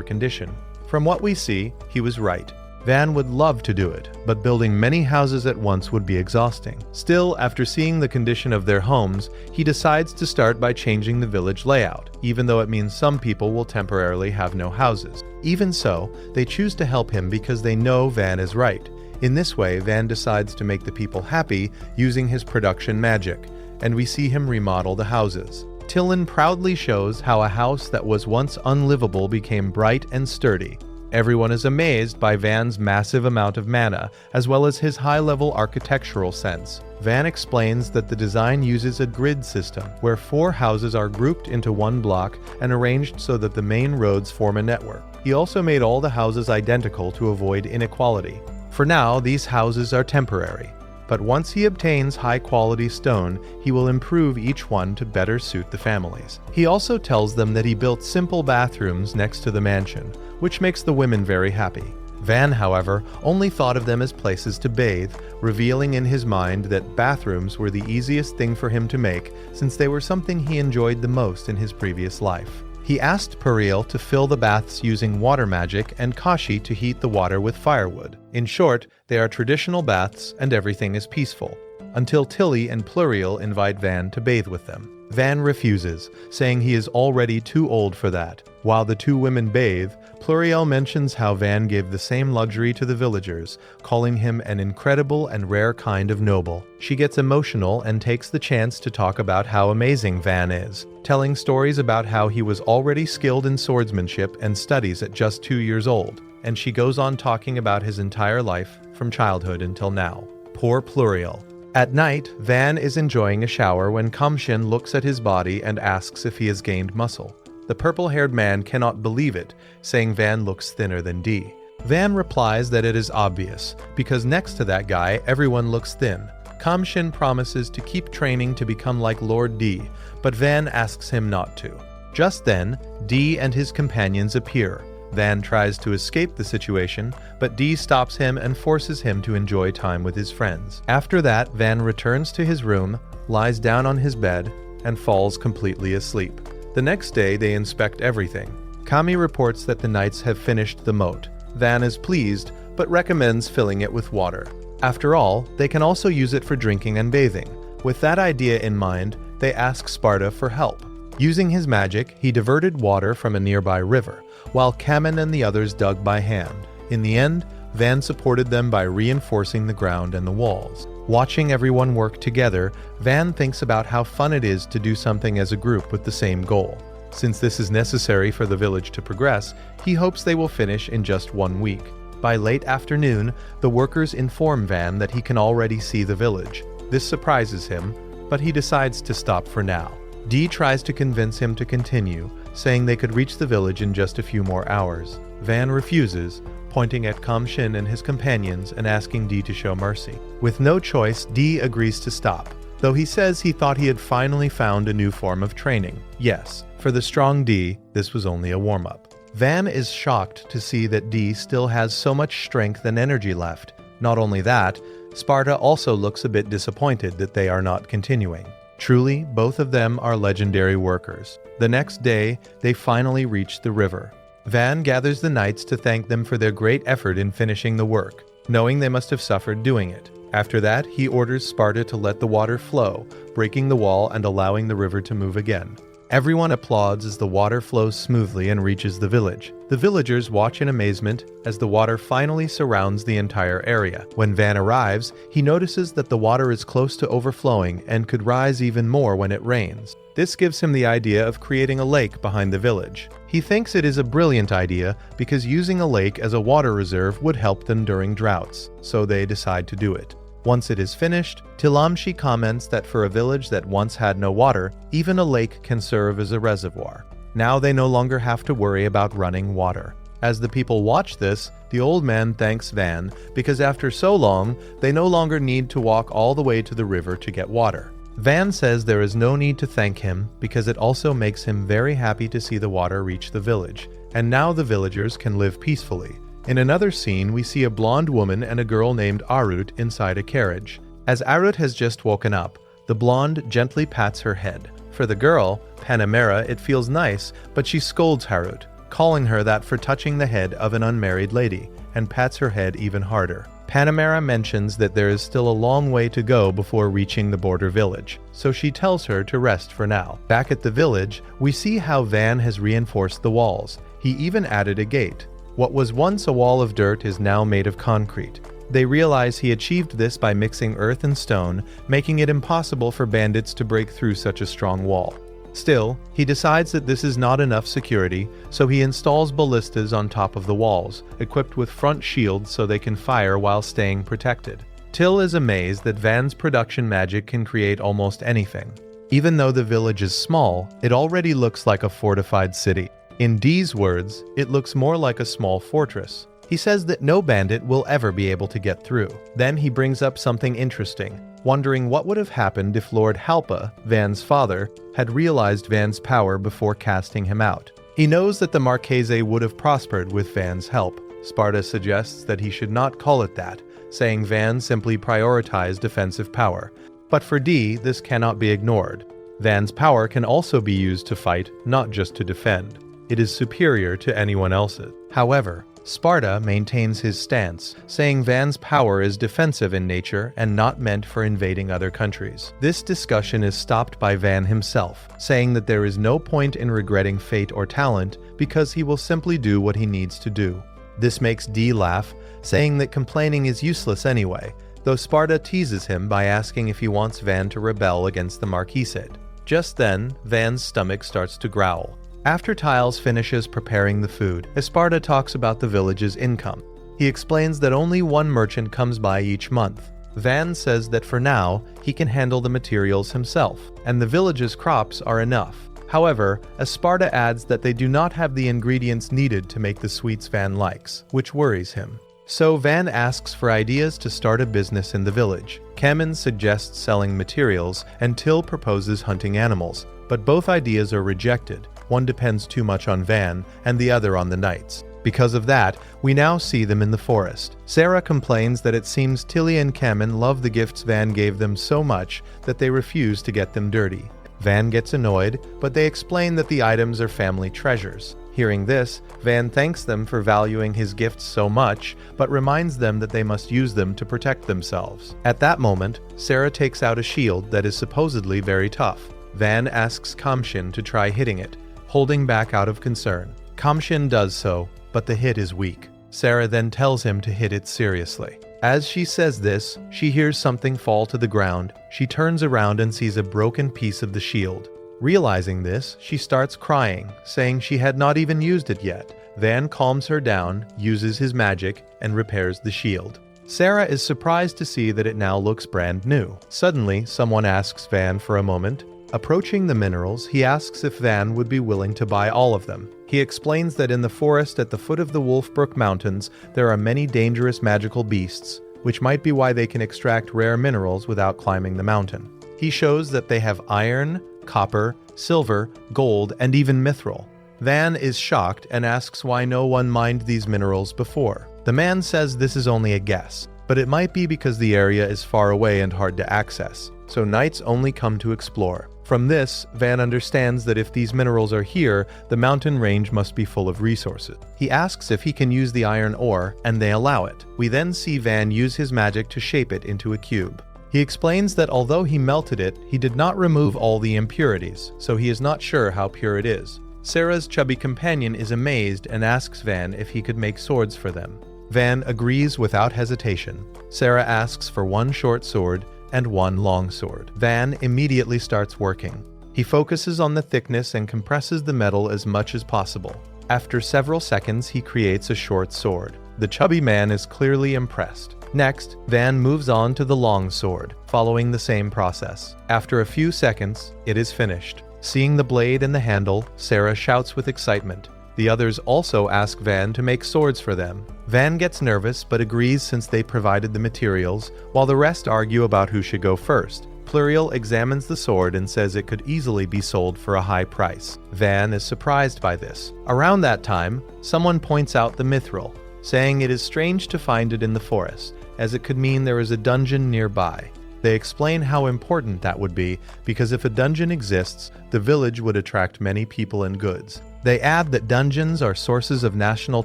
condition. From what we see, he was right. Van would love to do it, but building many houses at once would be exhausting. Still, after seeing the condition of their homes, he decides to start by changing the village layout, even though it means some people will temporarily have no houses. Even so, they choose to help him because they know Van is right. In this way, Van decides to make the people happy using his production magic, and we see him remodel the houses. Tillin proudly shows how a house that was once unlivable became bright and sturdy. Everyone is amazed by Van's massive amount of mana, as well as his high-level architectural sense. Van explains that the design uses a grid system, where 4 houses are grouped into one block and arranged so that the main roads form a network. He also made all the houses identical to avoid inequality. For now, these houses are temporary, but once he obtains high-quality stone, he will improve each one to better suit the families. He also tells them that he built simple bathrooms next to the mansion, which makes the women very happy. Van, however, only thought of them as places to bathe, revealing in his mind that bathrooms were the easiest thing for him to make, since they were something he enjoyed the most in his previous life. He asked Pariel to fill the baths using water magic and Kashi to heat the water with firewood. In short, they are traditional baths and everything is peaceful, until Tilly and Pluriel invite Van to bathe with them. Van refuses, saying he is already too old for that. While the 2 women bathe, Pluriel mentions how Van gave the same luxury to the villagers, calling him an incredible and rare kind of noble. She gets emotional and takes the chance to talk about how amazing Van is, telling stories about how he was already skilled in swordsmanship and studies at just 2 years old, and she goes on talking about his entire life, from childhood until now. Poor Pluriel. At night, Van is enjoying a shower when Kamshin looks at his body and asks if he has gained muscle. The purple-haired man cannot believe it, saying Van looks thinner than D. Van replies that it is obvious, because next to that guy, everyone looks thin. Kamshin promises to keep training to become like Lord D, but Van asks him not to. Just then, D and his companions appear. Van tries to escape the situation, but D stops him and forces him to enjoy time with his friends. After that, Van returns to his room, lies down on his bed, and falls completely asleep. The next day, they inspect everything. Kami reports that the knights have finished the moat. Van is pleased, but recommends filling it with water. After all, they can also use it for drinking and bathing. With that idea in mind, they ask Sparta for help. Using his magic, he diverted water from a nearby river, while Kamen and the others dug by hand. In the end, Van supported them by reinforcing the ground and the walls. Watching everyone work together, Van thinks about how fun it is to do something as a group with the same goal. Since this is necessary for the village to progress, he hopes they will finish in just 1 week. By late afternoon, the workers inform Van that he can already see the village. This surprises him, but he decides to stop for now. Dee tries to convince him to continue, saying they could reach the village in just a few more hours. Van refuses, pointing at Kamshin and his companions and asking Dee to show mercy. With no choice, Dee agrees to stop, though he says he thought he had finally found a new form of training. Yes, for the strong Dee, this was only a warm-up. Van is shocked to see that Dee still has so much strength and energy left. Not only that, Sparta also looks a bit disappointed that they are not continuing. Truly, both of them are legendary workers. The next day, they finally reach the river. Van gathers the knights to thank them for their great effort in finishing the work, knowing they must have suffered doing it. After that, he orders Sparta to let the water flow, breaking the wall and allowing the river to move again. Everyone applauds as the water flows smoothly and reaches the village. The villagers watch in amazement as the water finally surrounds the entire area. When Van arrives, he notices that the water is close to overflowing and could rise even more when it rains. This gives him the idea of creating a lake behind the village. He thinks it is a brilliant idea because using a lake as a water reserve would help them during droughts, so they decide to do it. Once it is finished, Tilamshi comments that for a village that once had no water, even a lake can serve as a reservoir. Now they no longer have to worry about running water. As the people watch this, the old man thanks Van because after so long, they no longer need to walk all the way to the river to get water. Van says there is no need to thank him because it also makes him very happy to see the water reach the village, and now the villagers can live peacefully. In another scene, we see a blonde woman and a girl named Arut inside a carriage. As Arut has just woken up, the blonde gently pats her head. For the girl, Panamera, it feels nice, but she scolds Harut, calling her that for touching the head of an unmarried lady, and pats her head even harder. Panamera mentions that there is still a long way to go before reaching the border village, so she tells her to rest for now. Back at the village, we see how Van has reinforced the walls. He even added a gate. What was once a wall of dirt is now made of concrete. They realize he achieved this by mixing earth and stone, making it impossible for bandits to break through such a strong wall. Still, he decides that this is not enough security, so he installs ballistas on top of the walls, equipped with front shields so they can fire while staying protected. Till is amazed that Van's production magic can create almost anything. Even though the village is small, it already looks like a fortified city. In Dee's words, it looks more like a small fortress. He says that no bandit will ever be able to get through. Then he brings up something interesting, wondering what would have happened if Lord Halpa, Van's father, had realized Van's power before casting him out. He knows that the Marchese would have prospered with Van's help. Sparta suggests that he should not call it that, saying Van simply prioritized defensive power. But for Dee, this cannot be ignored. Van's power can also be used to fight, not just to defend. It is superior to anyone else's. However, Sparta maintains his stance, saying Van's power is defensive in nature and not meant for invading other countries. This discussion is stopped by Van himself, saying that there is no point in regretting fate or talent because he will simply do what he needs to do. This makes Dee laugh, saying that complaining is useless anyway, though Sparta teases him by asking if he wants Van to rebel against the Marquisate. Just then, Van's stomach starts to growl. After Tiles finishes preparing the food, Esparta talks about the village's income. He explains that only one merchant comes by each month. Van says that for now, he can handle the materials himself, and the village's crops are enough. However, Esparta adds that they do not have the ingredients needed to make the sweets Van likes, which worries him. So Van asks for ideas to start a business in the village. Kamen suggests selling materials, and Till proposes hunting animals, but both ideas are rejected. One depends too much on Van, and the other on the knights. Because of that, we now see them in the forest. Sarah complains that it seems Tilly and Kamen love the gifts Van gave them so much that they refuse to get them dirty. Van gets annoyed, but they explain that the items are family treasures. Hearing this, Van thanks them for valuing his gifts so much, but reminds them that they must use them to protect themselves. At that moment, Sarah takes out a shield that is supposedly very tough. Van asks Kamshin to try hitting it, holding back out of concern. Kamshin does so, but the hit is weak. Sarah then tells him to hit it seriously. As she says this, she hears something fall to the ground. She turns around and sees a broken piece of the shield. Realizing this, she starts crying, saying she had not even used it yet. Van calms her down, uses his magic, and repairs the shield. Sarah is surprised to see that it now looks brand new. Suddenly, someone asks Van for a moment. Approaching the minerals, he asks if Van would be willing to buy all of them. He explains that in the forest at the foot of the Wolfbrook Mountains, there are many dangerous magical beasts, which might be why they can extract rare minerals without climbing the mountain. He shows that they have iron, copper, silver, gold, and even mithril. Van is shocked and asks why no one mined these minerals before. The man says this is only a guess, but it might be because the area is far away and hard to access, so knights only come to explore. From this, Van understands that if these minerals are here, the mountain range must be full of resources. He asks if he can use the iron ore, and they allow it. We then see Van use his magic to shape it into a cube. He explains that although he melted it, he did not remove all the impurities, so he is not sure how pure it is. Sarah's chubby companion is amazed and asks Van if he could make swords for them. Van agrees without hesitation. Sarah asks for one short sword and one long sword. Van immediately starts working. He focuses on the thickness and compresses the metal as much as possible. After several seconds, he creates a short sword. The chubby man is clearly impressed. Next, Van moves on to the long sword, following the same process. After a few seconds, it is finished. Seeing the blade and the handle, Sarah shouts with excitement. The others also ask Van to make swords for them. Van gets nervous but agrees since they provided the materials, while the rest argue about who should go first. Pluriel examines the sword and says it could easily be sold for a high price. Van is surprised by this. Around that time, someone points out the mithril, saying it is strange to find it in the forest, as it could mean there is a dungeon nearby. They explain how important that would be, because if a dungeon exists, the village would attract many people and goods. They add that dungeons are sources of national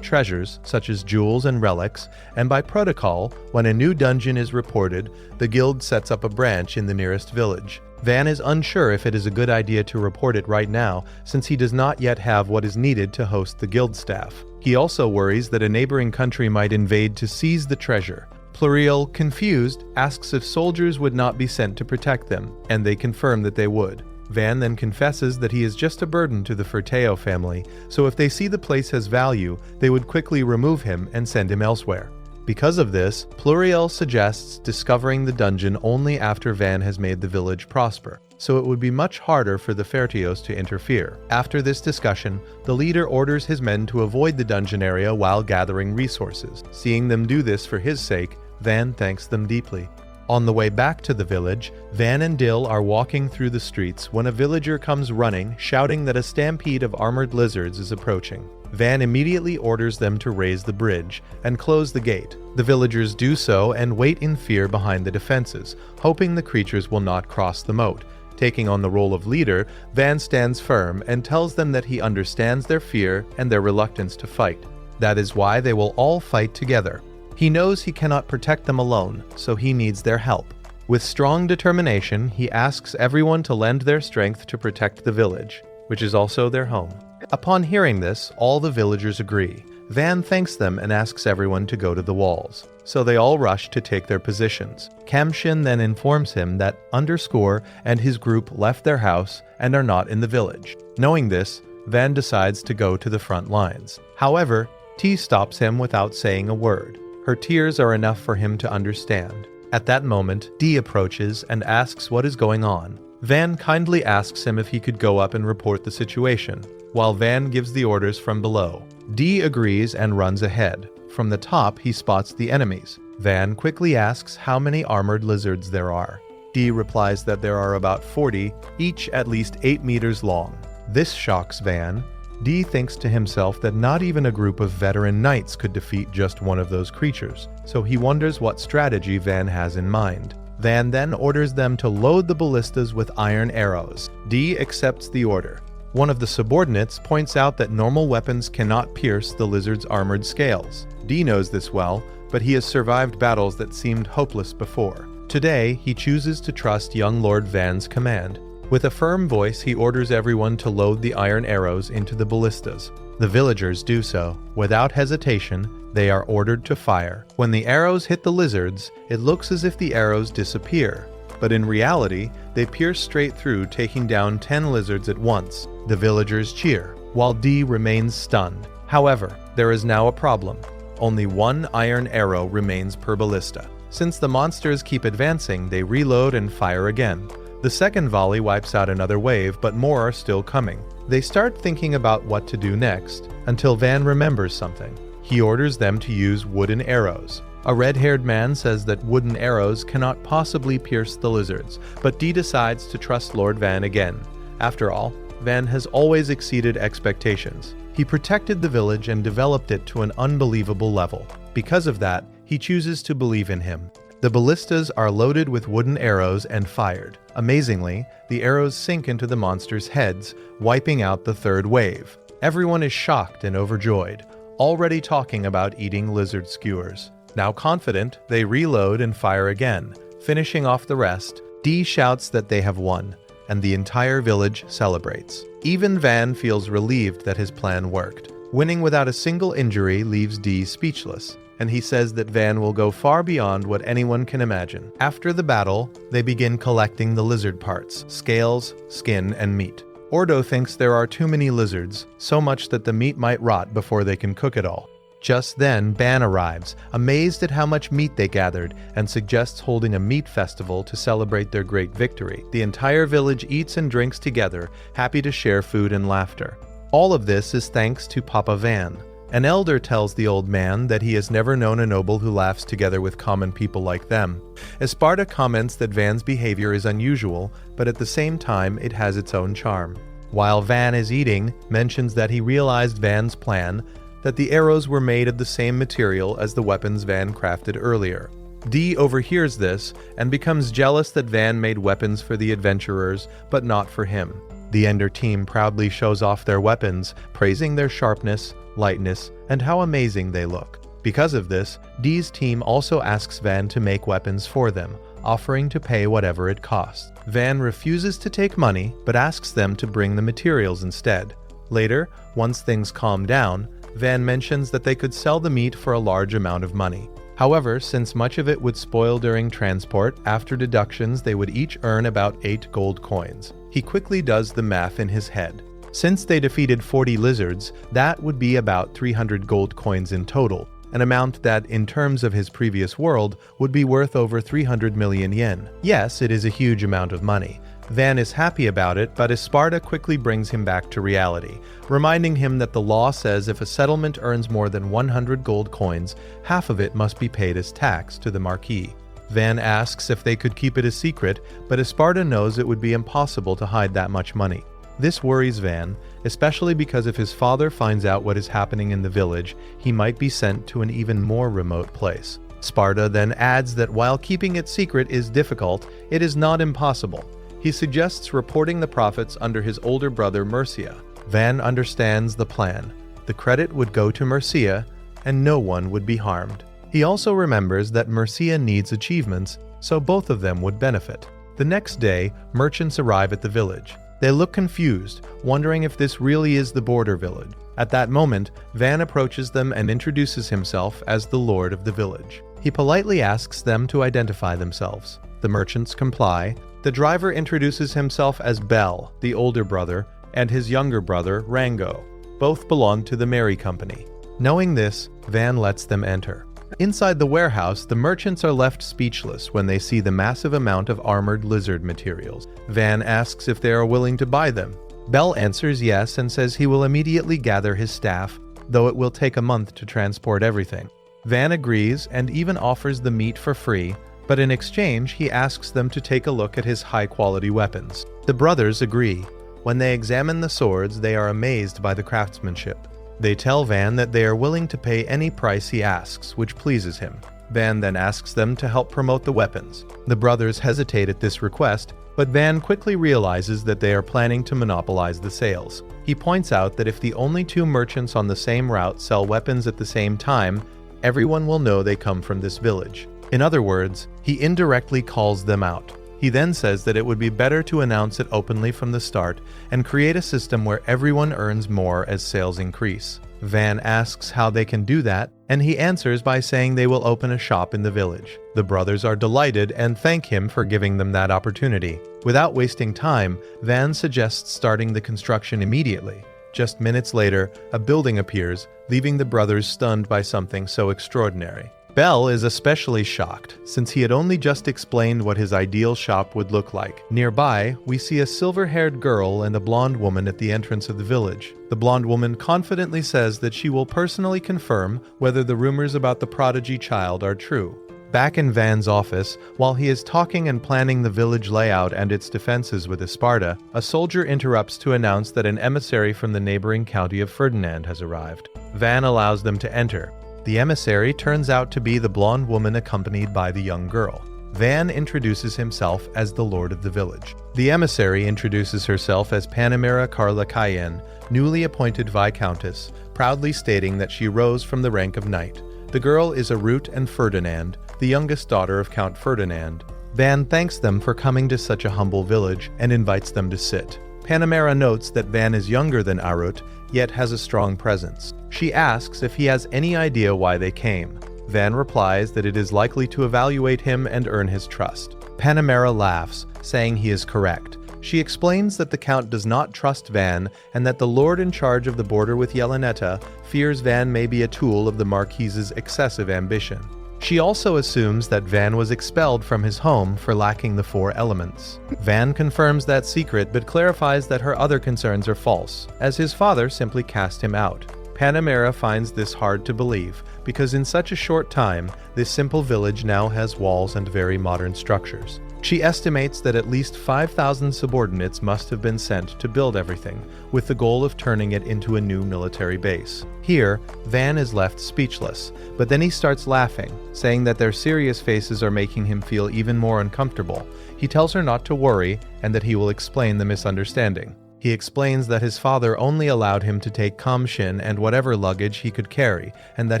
treasures, such as jewels and relics, and by protocol, when a new dungeon is reported, the guild sets up a branch in the nearest village. Van is unsure if it is a good idea to report it right now, since he does not yet have what is needed to host the guild staff. He also worries that a neighboring country might invade to seize the treasure. Pluriel, confused, asks if soldiers would not be sent to protect them, and they confirm that they would. Van then confesses that he is just a burden to the Ferteo family, so if they see the place has value, they would quickly remove him and send him elsewhere. Because of this, Pluriel suggests discovering the dungeon only after Van has made the village prosper, so it would be much harder for the Ferteos to interfere. After this discussion, the leader orders his men to avoid the dungeon area while gathering resources. Seeing them do this for his sake, Van thanks them deeply. On the way back to the village, Van and Dill are walking through the streets when a villager comes running, shouting that a stampede of armored lizards is approaching. Van immediately orders them to raise the bridge and close the gate. The villagers do so and wait in fear behind the defenses, hoping the creatures will not cross the moat. Taking on the role of leader, Van stands firm and tells them that he understands their fear and their reluctance to fight. That is why they will all fight together. He knows he cannot protect them alone, so he needs their help. With strong determination, he asks everyone to lend their strength to protect the village, which is also their home. Upon hearing this, all the villagers agree. Van thanks them and asks everyone to go to the walls, so they all rush to take their positions. Kamshin then informs him that Underscore and his group left their house and are not in the village. Knowing this, Van decides to go to the front lines. However, T stops him without saying a word. Her tears are enough for him to understand. At that moment, D approaches and asks what is going on. Van kindly asks him if he could go up and report the situation, while Van gives the orders from below. D agrees and runs ahead. From the top, he spots the enemies. Van quickly asks how many armored lizards there are. D replies that there are about 40, each at least 8 meters long. This shocks Van. D thinks to himself that not even a group of veteran knights could defeat just one of those creatures, so he wonders what strategy Van has in mind. Van then orders them to load the ballistas with iron arrows. D accepts the order. One of the subordinates points out that normal weapons cannot pierce the lizard's armored scales. D knows this well, but he has survived battles that seemed hopeless before. Today, he chooses to trust young Lord Van's command. With a firm voice, he orders everyone to load the iron arrows into the ballistas. The villagers do so. Without hesitation, they are ordered to fire. When the arrows hit the lizards, it looks as if the arrows disappear. But in reality, they pierce straight through, taking down 10 lizards at once. The villagers cheer, while D remains stunned. However, there is now a problem. Only one iron arrow remains per ballista. Since the monsters keep advancing, they reload and fire again. The second volley wipes out another wave, but more are still coming. They start thinking about what to do next, until Van remembers something. He orders them to use wooden arrows. A red-haired man says that wooden arrows cannot possibly pierce the lizards, but D decides to trust Lord Van again. After all, Van has always exceeded expectations. He protected the village and developed it to an unbelievable level. Because of that, he chooses to believe in him. The ballistas are loaded with wooden arrows and fired. Amazingly, the arrows sink into the monsters' heads, wiping out the third wave. Everyone is shocked and overjoyed, already talking about eating lizard skewers. Now confident, they reload and fire again. Finishing off the rest, D shouts that they have won, and the entire village celebrates. Even Van feels relieved that his plan worked. Winning without a single injury leaves D speechless, and he says that Van will go far beyond what anyone can imagine. After the battle, they begin collecting the lizard parts, scales, skin, and meat. Ordo thinks there are too many lizards, so much that the meat might rot before they can cook it all. Just then, Ban arrives, amazed at how much meat they gathered, and suggests holding a meat festival to celebrate their great victory. The entire village eats and drinks together, happy to share food and laughter. All of this is thanks to Papa Van. An elder tells the old man that he has never known a noble who laughs together with common people like them. Esparta comments that Van's behavior is unusual, but at the same time it has its own charm. While Van is eating, mentions that he realized Van's plan, that the arrows were made of the same material as the weapons Van crafted earlier. D overhears this and becomes jealous that Van made weapons for the adventurers, but not for him. The Ender team proudly shows off their weapons, praising their sharpness, lightness, and how amazing they look. Because of this, D's team also asks Van to make weapons for them, offering to pay whatever it costs. Van refuses to take money, but asks them to bring the materials instead. Later, once things calm down, Van mentions that they could sell the meat for a large amount of money. However, since much of it would spoil during transport, after deductions they would each earn about 8 gold coins. He quickly does the math in his head. Since they defeated 40 lizards, that would be about 300 gold coins in total, an amount that, in terms of his previous world, would be worth over 300 million yen. Yes, it is a huge amount of money. Van is happy about it, but Esparta quickly brings him back to reality, reminding him that the law says if a settlement earns more than 100 gold coins, half of it must be paid as tax to the Marquis. Van asks if they could keep it a secret, but Esparta knows it would be impossible to hide that much money. This worries Van, especially because if his father finds out what is happening in the village, he might be sent to an even more remote place. Sparta then adds that while keeping it secret is difficult, it is not impossible. He suggests reporting the profits under his older brother Mercia. Van understands the plan. The credit would go to Mercia, and no one would be harmed. He also remembers that Mercia needs achievements, so both of them would benefit. The next day, merchants arrive at the village. They look confused, wondering if this really is the border village. At that moment, Van approaches them and introduces himself as the lord of the village. He politely asks them to identify themselves. The merchants comply. The driver introduces himself as Bell, the older brother, and his younger brother, Rango. Both belong to the Mary Company. Knowing this, Van lets them enter. Inside the warehouse, the merchants are left speechless when they see the massive amount of armored lizard materials. Van asks if they are willing to buy them. Bell answers yes and says he will immediately gather his staff, though it will take a month to transport everything. Van agrees and even offers the meat for free, but in exchange he asks them to take a look at his high-quality weapons. The brothers agree. When they examine the swords, they are amazed by the craftsmanship. They tell Van that they are willing to pay any price he asks, which pleases him. Van then asks them to help promote the weapons. The brothers hesitate at this request, but Van quickly realizes that they are planning to monopolize the sales. He points out that if the only two merchants on the same route sell weapons at the same time, everyone will know they come from this village. In other words, he indirectly calls them out. He then says that it would be better to announce it openly from the start and create a system where everyone earns more as sales increase. Van asks how they can do that, and he answers by saying they will open a shop in the village. The brothers are delighted and thank him for giving them that opportunity. Without wasting time, Van suggests starting the construction immediately. Just minutes later, a building appears, leaving the brothers stunned by something so extraordinary. Bell is especially shocked, since he had only just explained what his ideal shop would look like. Nearby, we see a silver-haired girl and a blonde woman at the entrance of the village. The blonde woman confidently says that she will personally confirm whether the rumors about the prodigy child are true. Back in Van's office, while he is talking and planning the village layout and its defenses with Esparta, a soldier interrupts to announce that an emissary from the neighboring county of Ferdinand has arrived. Van allows them to enter. The emissary turns out to be the blonde woman accompanied by the young girl. Van introduces himself as the lord of the village. The emissary introduces herself as Panamera Carla Cayenne, newly appointed viscountess, proudly stating that she rose from the rank of knight. The girl is Arut and Ferdinand, the youngest daughter of Count Ferdinand. Van thanks them for coming to such a humble village and invites them to sit. Panamera notes that Van is younger than Arut, yet has a strong presence. She asks if he has any idea why they came. Van replies that it is likely to evaluate him and earn his trust. Panamera laughs, saying he is correct. She explains that the Count does not trust Van and that the lord in charge of the border with Yeleneta fears Van may be a tool of the Marquise's excessive ambition. She also assumes that Van was expelled from his home for lacking the 4 elements. Van confirms that secret but clarifies that her other concerns are false, as his father simply cast him out. Panamera finds this hard to believe, because in such a short time, this simple village now has walls and very modern structures. She estimates that at least 5,000 subordinates must have been sent to build everything, with the goal of turning it into a new military base. Here, Van is left speechless, but then he starts laughing, saying that their serious faces are making him feel even more uncomfortable. He tells her not to worry, and that he will explain the misunderstanding. He explains that his father only allowed him to take Kamshin and whatever luggage he could carry, and that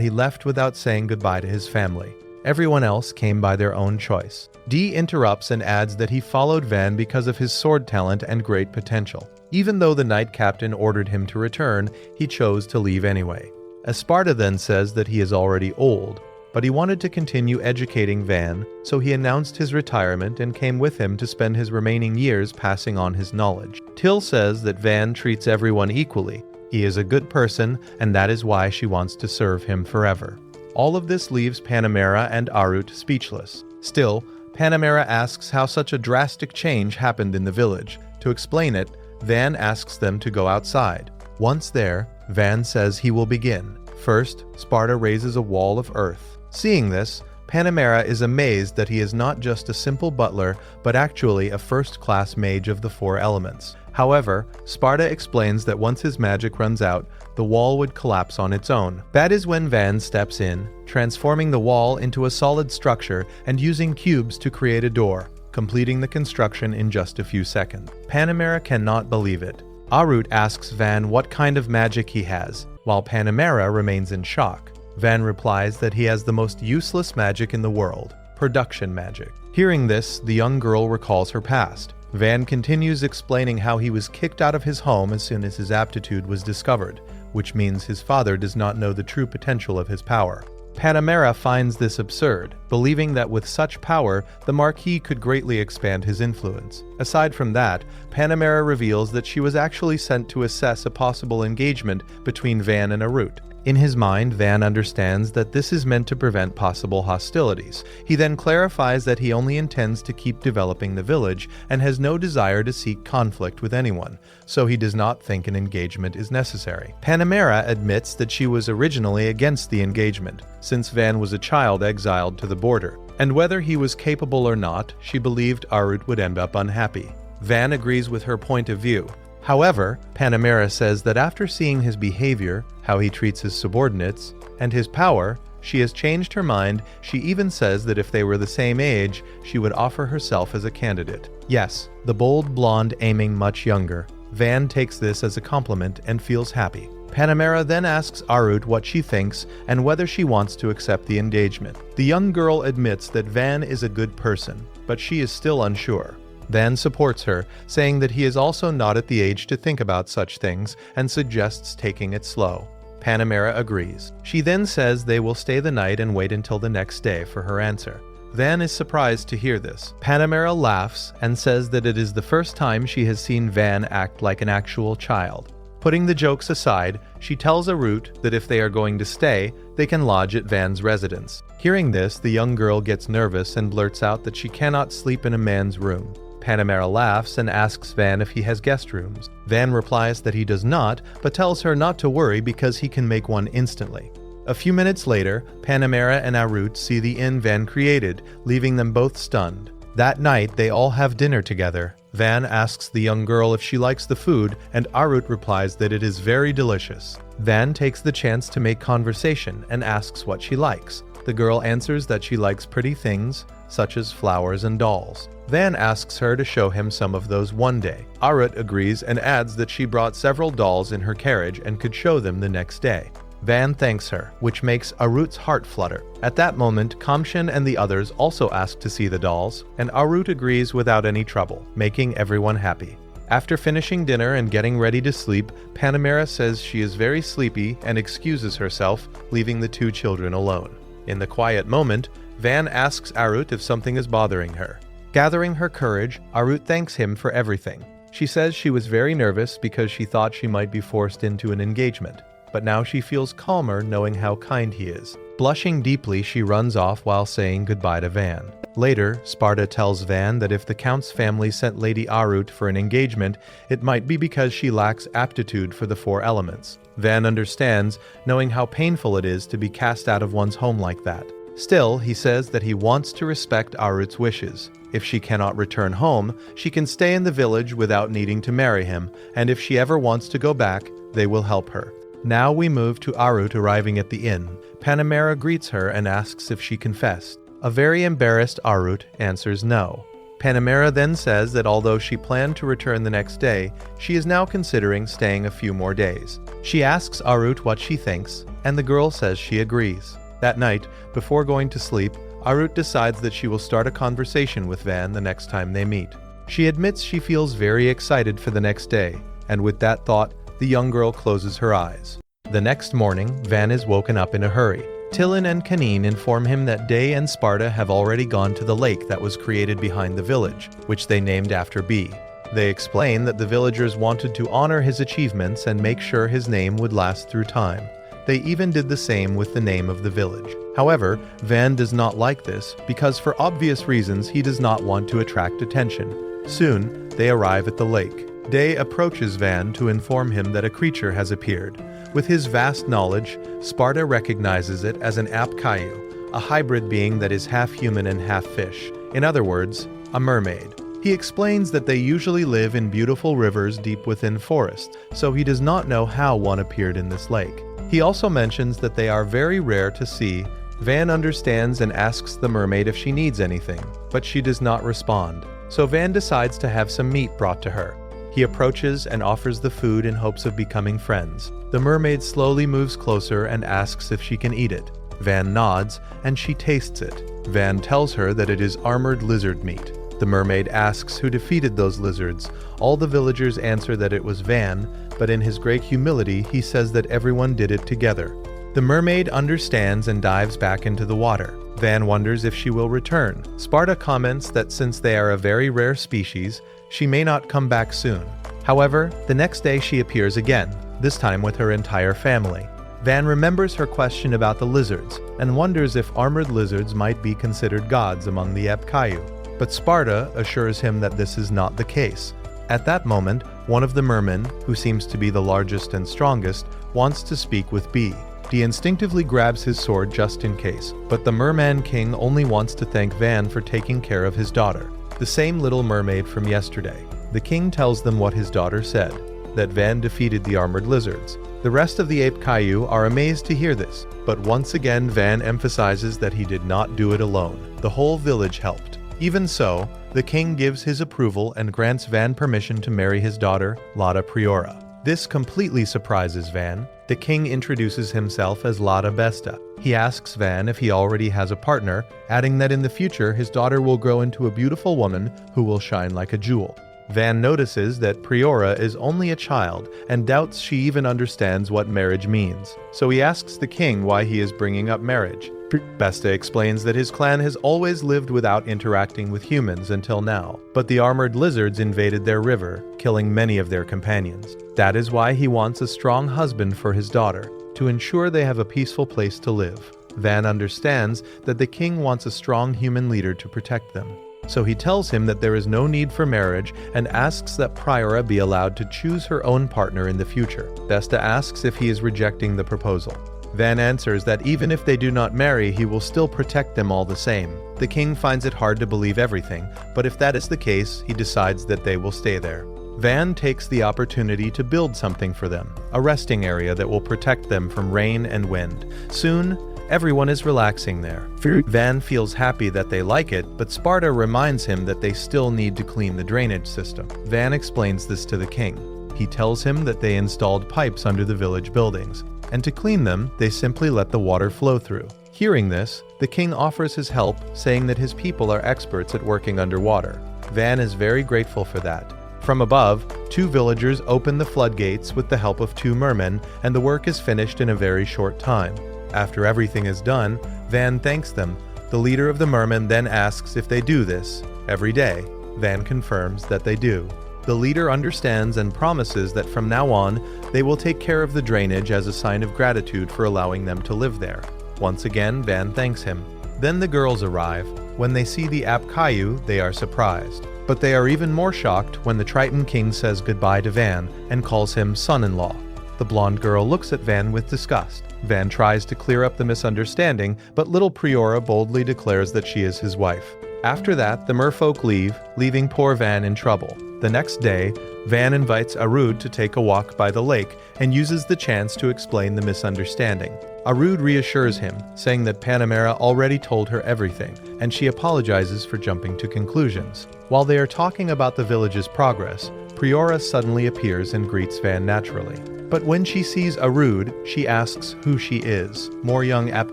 he left without saying goodbye to his family. Everyone else came by their own choice. Dee interrupts and adds that he followed Van because of his sword talent and great potential. Even though the knight captain ordered him to return, he chose to leave anyway. Esparta then says that he is already old, but he wanted to continue educating Van, so he announced his retirement and came with him to spend his remaining years passing on his knowledge. Till says that Van treats everyone equally. He is a good person, and that is why she wants to serve him forever. All of this leaves Panamera and Arut speechless. Still, Panamera asks how such a drastic change happened in the village. To explain it, Van asks them to go outside. Once there, Van says he will begin. First, Sparta raises a wall of earth. Seeing this, Panamera is amazed that he is not just a simple butler, but actually a first-class mage of the 4 elements. However, Sparta explains that once his magic runs out, the wall would collapse on its own. That is when Van steps in, transforming the wall into a solid structure and using cubes to create a door, completing the construction in just a few seconds. Panamera cannot believe it. Arut asks Van what kind of magic he has, while Panamera remains in shock. Van replies that he has the most useless magic in the world, production magic. Hearing this, the young girl recalls her past. Van continues explaining how he was kicked out of his home as soon as his aptitude was discovered, which means his father does not know the true potential of his power. Panamera finds this absurd, believing that with such power, the Marquis could greatly expand his influence. Aside from that, Panamera reveals that she was actually sent to assess a possible engagement between Van and Arut. In his mind, Van understands that this is meant to prevent possible hostilities. He then clarifies that he only intends to keep developing the village and has no desire to seek conflict with anyone, so he does not think an engagement is necessary. Panamera admits that she was originally against the engagement, since Van was a child exiled to the border, and whether he was capable or not, she believed Arut would end up unhappy. Van agrees with her point of view. However, Panamera says that after seeing his behavior, how he treats his subordinates, and his power, She has changed her mind. She even says that if they were the same age, she would offer herself as a candidate. Yes, the bold blonde aiming much younger. Van takes this as a compliment and feels happy. Panamera then asks Arut what she thinks and whether she wants to accept the engagement. The young girl admits that Van is a good person, but she is still unsure. Van supports her, saying that he is also not at the age to think about such things and suggests taking it slow. Panamera agrees. She then says they will stay the night and wait until the next day for her answer. Van is surprised to hear this. Panamera laughs and says that it is the first time she has seen Van act like an actual child. Putting the jokes aside, she tells Arut that if they are going to stay, they can lodge at Van's residence. Hearing this, the young girl gets nervous and blurts out that she cannot sleep in a man's room. Panamera laughs and asks Van if he has guest rooms. Van replies that he does not, but tells her not to worry because he can make one instantly. A few minutes later, Panamera and Arut see the inn Van created, leaving them both stunned. That night, they all have dinner together. Van asks the young girl if she likes the food, and Arut replies that it is very delicious. Van takes the chance to make conversation and asks what she likes. The girl answers that she likes pretty things, such as flowers and dolls. Van asks her to show him some of those one day. Arut agrees and adds that she brought several dolls in her carriage and could show them the next day. Van thanks her, which makes Arut's heart flutter. At that moment, Kamshin and the others also ask to see the dolls, and Arut agrees without any trouble, making everyone happy. After finishing dinner and getting ready to sleep, Panamera says she is very sleepy and excuses herself, leaving the two children alone. In the quiet moment, Van asks Arut if something is bothering her. Gathering her courage, Arut thanks him for everything. She says she was very nervous because she thought she might be forced into an engagement, but now she feels calmer knowing how kind he is. Blushing deeply, she runs off while saying goodbye to Van. Later, Sparta tells Van that if the Count's family sent Lady Arut for an engagement, it might be because she lacks aptitude for the four elements. Van understands, knowing how painful it is to be cast out of one's home like that. Still, he says that he wants to respect Arut's wishes. If she cannot return home, she can stay in the village without needing to marry him, and if she ever wants to go back, they will help her. Now we move to Arut arriving at the inn. Panamera greets her and asks if she confessed. A very embarrassed Arut answers no. Panamera then says that although she planned to return the next day, she is now considering staying a few more days. She asks Arut what she thinks, and the girl says she agrees. That night, before going to sleep, Arut decides that she will start a conversation with Van the next time they meet. She admits she feels very excited for the next day, and with that thought, the young girl closes her eyes. The next morning, Van is woken up in a hurry. Tillin and Kanin inform him that Day and Sparta have already gone to the lake that was created behind the village, which they named after B. They explain that the villagers wanted to honor his achievements and make sure his name would last through time. They even did the same with the name of the village. However, Van does not like this because for obvious reasons he does not want to attract attention. Soon, they arrive at the lake. Day approaches Van to inform him that a creature has appeared. With his vast knowledge, Sparta recognizes it as an apkayu, a hybrid being that is half human and half fish. In other words, a mermaid. He explains that they usually live in beautiful rivers deep within forests, so he does not know how one appeared in this lake. He also mentions that they are very rare to see. Van understands and asks the mermaid if she needs anything, but she does not respond. So Van decides to have some meat brought to her. He approaches and offers the food in hopes of becoming friends. The mermaid slowly moves closer and asks if she can eat it. Van nods, and she tastes it. Van tells her that it is armored lizard meat. The mermaid asks who defeated those lizards. All the villagers answer that it was Van, but in his great humility, he says that everyone did it together. The mermaid understands and dives back into the water. Van wonders if she will return. Sparta comments that since they are a very rare species, she may not come back soon. However, the next day she appears again, this time with her entire family. Van remembers her question about the lizards and wonders if armored lizards might be considered gods among the Apkayu. But Sparta assures him that this is not the case. At that moment, one of the mermen, who seems to be the largest and strongest, wants to speak with B. He instinctively grabs his sword just in case, but the merman king only wants to thank Van for taking care of his daughter, the same little mermaid from yesterday. The king tells them what his daughter said. that Van defeated the armored lizards. The rest of the ape Caillou are amazed to hear this, but once again Van emphasizes that he did not do it alone. The whole village helped. Even so, the king gives his approval and grants Van permission to marry his daughter, Lada Priora. This completely surprises Van. The king introduces himself as Lada Besta. He asks Van if he already has a partner, adding that in the future his daughter will grow into a beautiful woman who will shine like a jewel. Van notices that Priora is only a child and doubts she even understands what marriage means, so he asks the king why he is bringing up marriage. Besta explains that his clan has always lived without interacting with humans until now, but the armored lizards invaded their river, killing many of their companions. That is why he wants a strong husband for his daughter, to ensure they have a peaceful place to live. Van understands that the king wants a strong human leader to protect them. So he tells him that there is no need for marriage and asks that Priora be allowed to choose her own partner in the future. Besta asks if he is rejecting the proposal. Van answers that even if they do not marry, he will still protect them all the same. The king finds it hard to believe everything, but if that is the case, he decides that they will stay there. Van takes the opportunity to build something for them, a resting area that will protect them from rain and wind. Soon, everyone is relaxing there. Van feels happy that they like it, but Sparta reminds him that they still need to clean the drainage system. Van explains this to the king. He tells him that they installed pipes under the village buildings, and to clean them, they simply let the water flow through. Hearing this, the king offers his help, saying that his people are experts at working underwater. Van is very grateful for that. From above, 2 villagers open the floodgates with the help of 2 mermen, and the work is finished in a very short time. After everything is done, Van thanks them. The leader of the mermen then asks if they do this every day. Van confirms that they do. The leader understands and promises that from now on, they will take care of the drainage as a sign of gratitude for allowing them to live there. Once again, Van thanks him. Then the girls arrive. When they see the ape Caillou, they are surprised. But they are even more shocked when the Triton King says goodbye to Van and calls him son-in-law. The blonde girl looks at Van with disgust. Van tries to clear up the misunderstanding, but little Priora boldly declares that she is his wife. After that, the merfolk leave, leaving poor Van in trouble. The next day, Van invites Arud to take a walk by the lake and uses the chance to explain the misunderstanding. Arud reassures him, saying that Panamera already told her everything, and she apologizes for jumping to conclusions. While they are talking about the village's progress, Priora suddenly appears and greets Van naturally. But when she sees Arud, she asks who she is. More young ape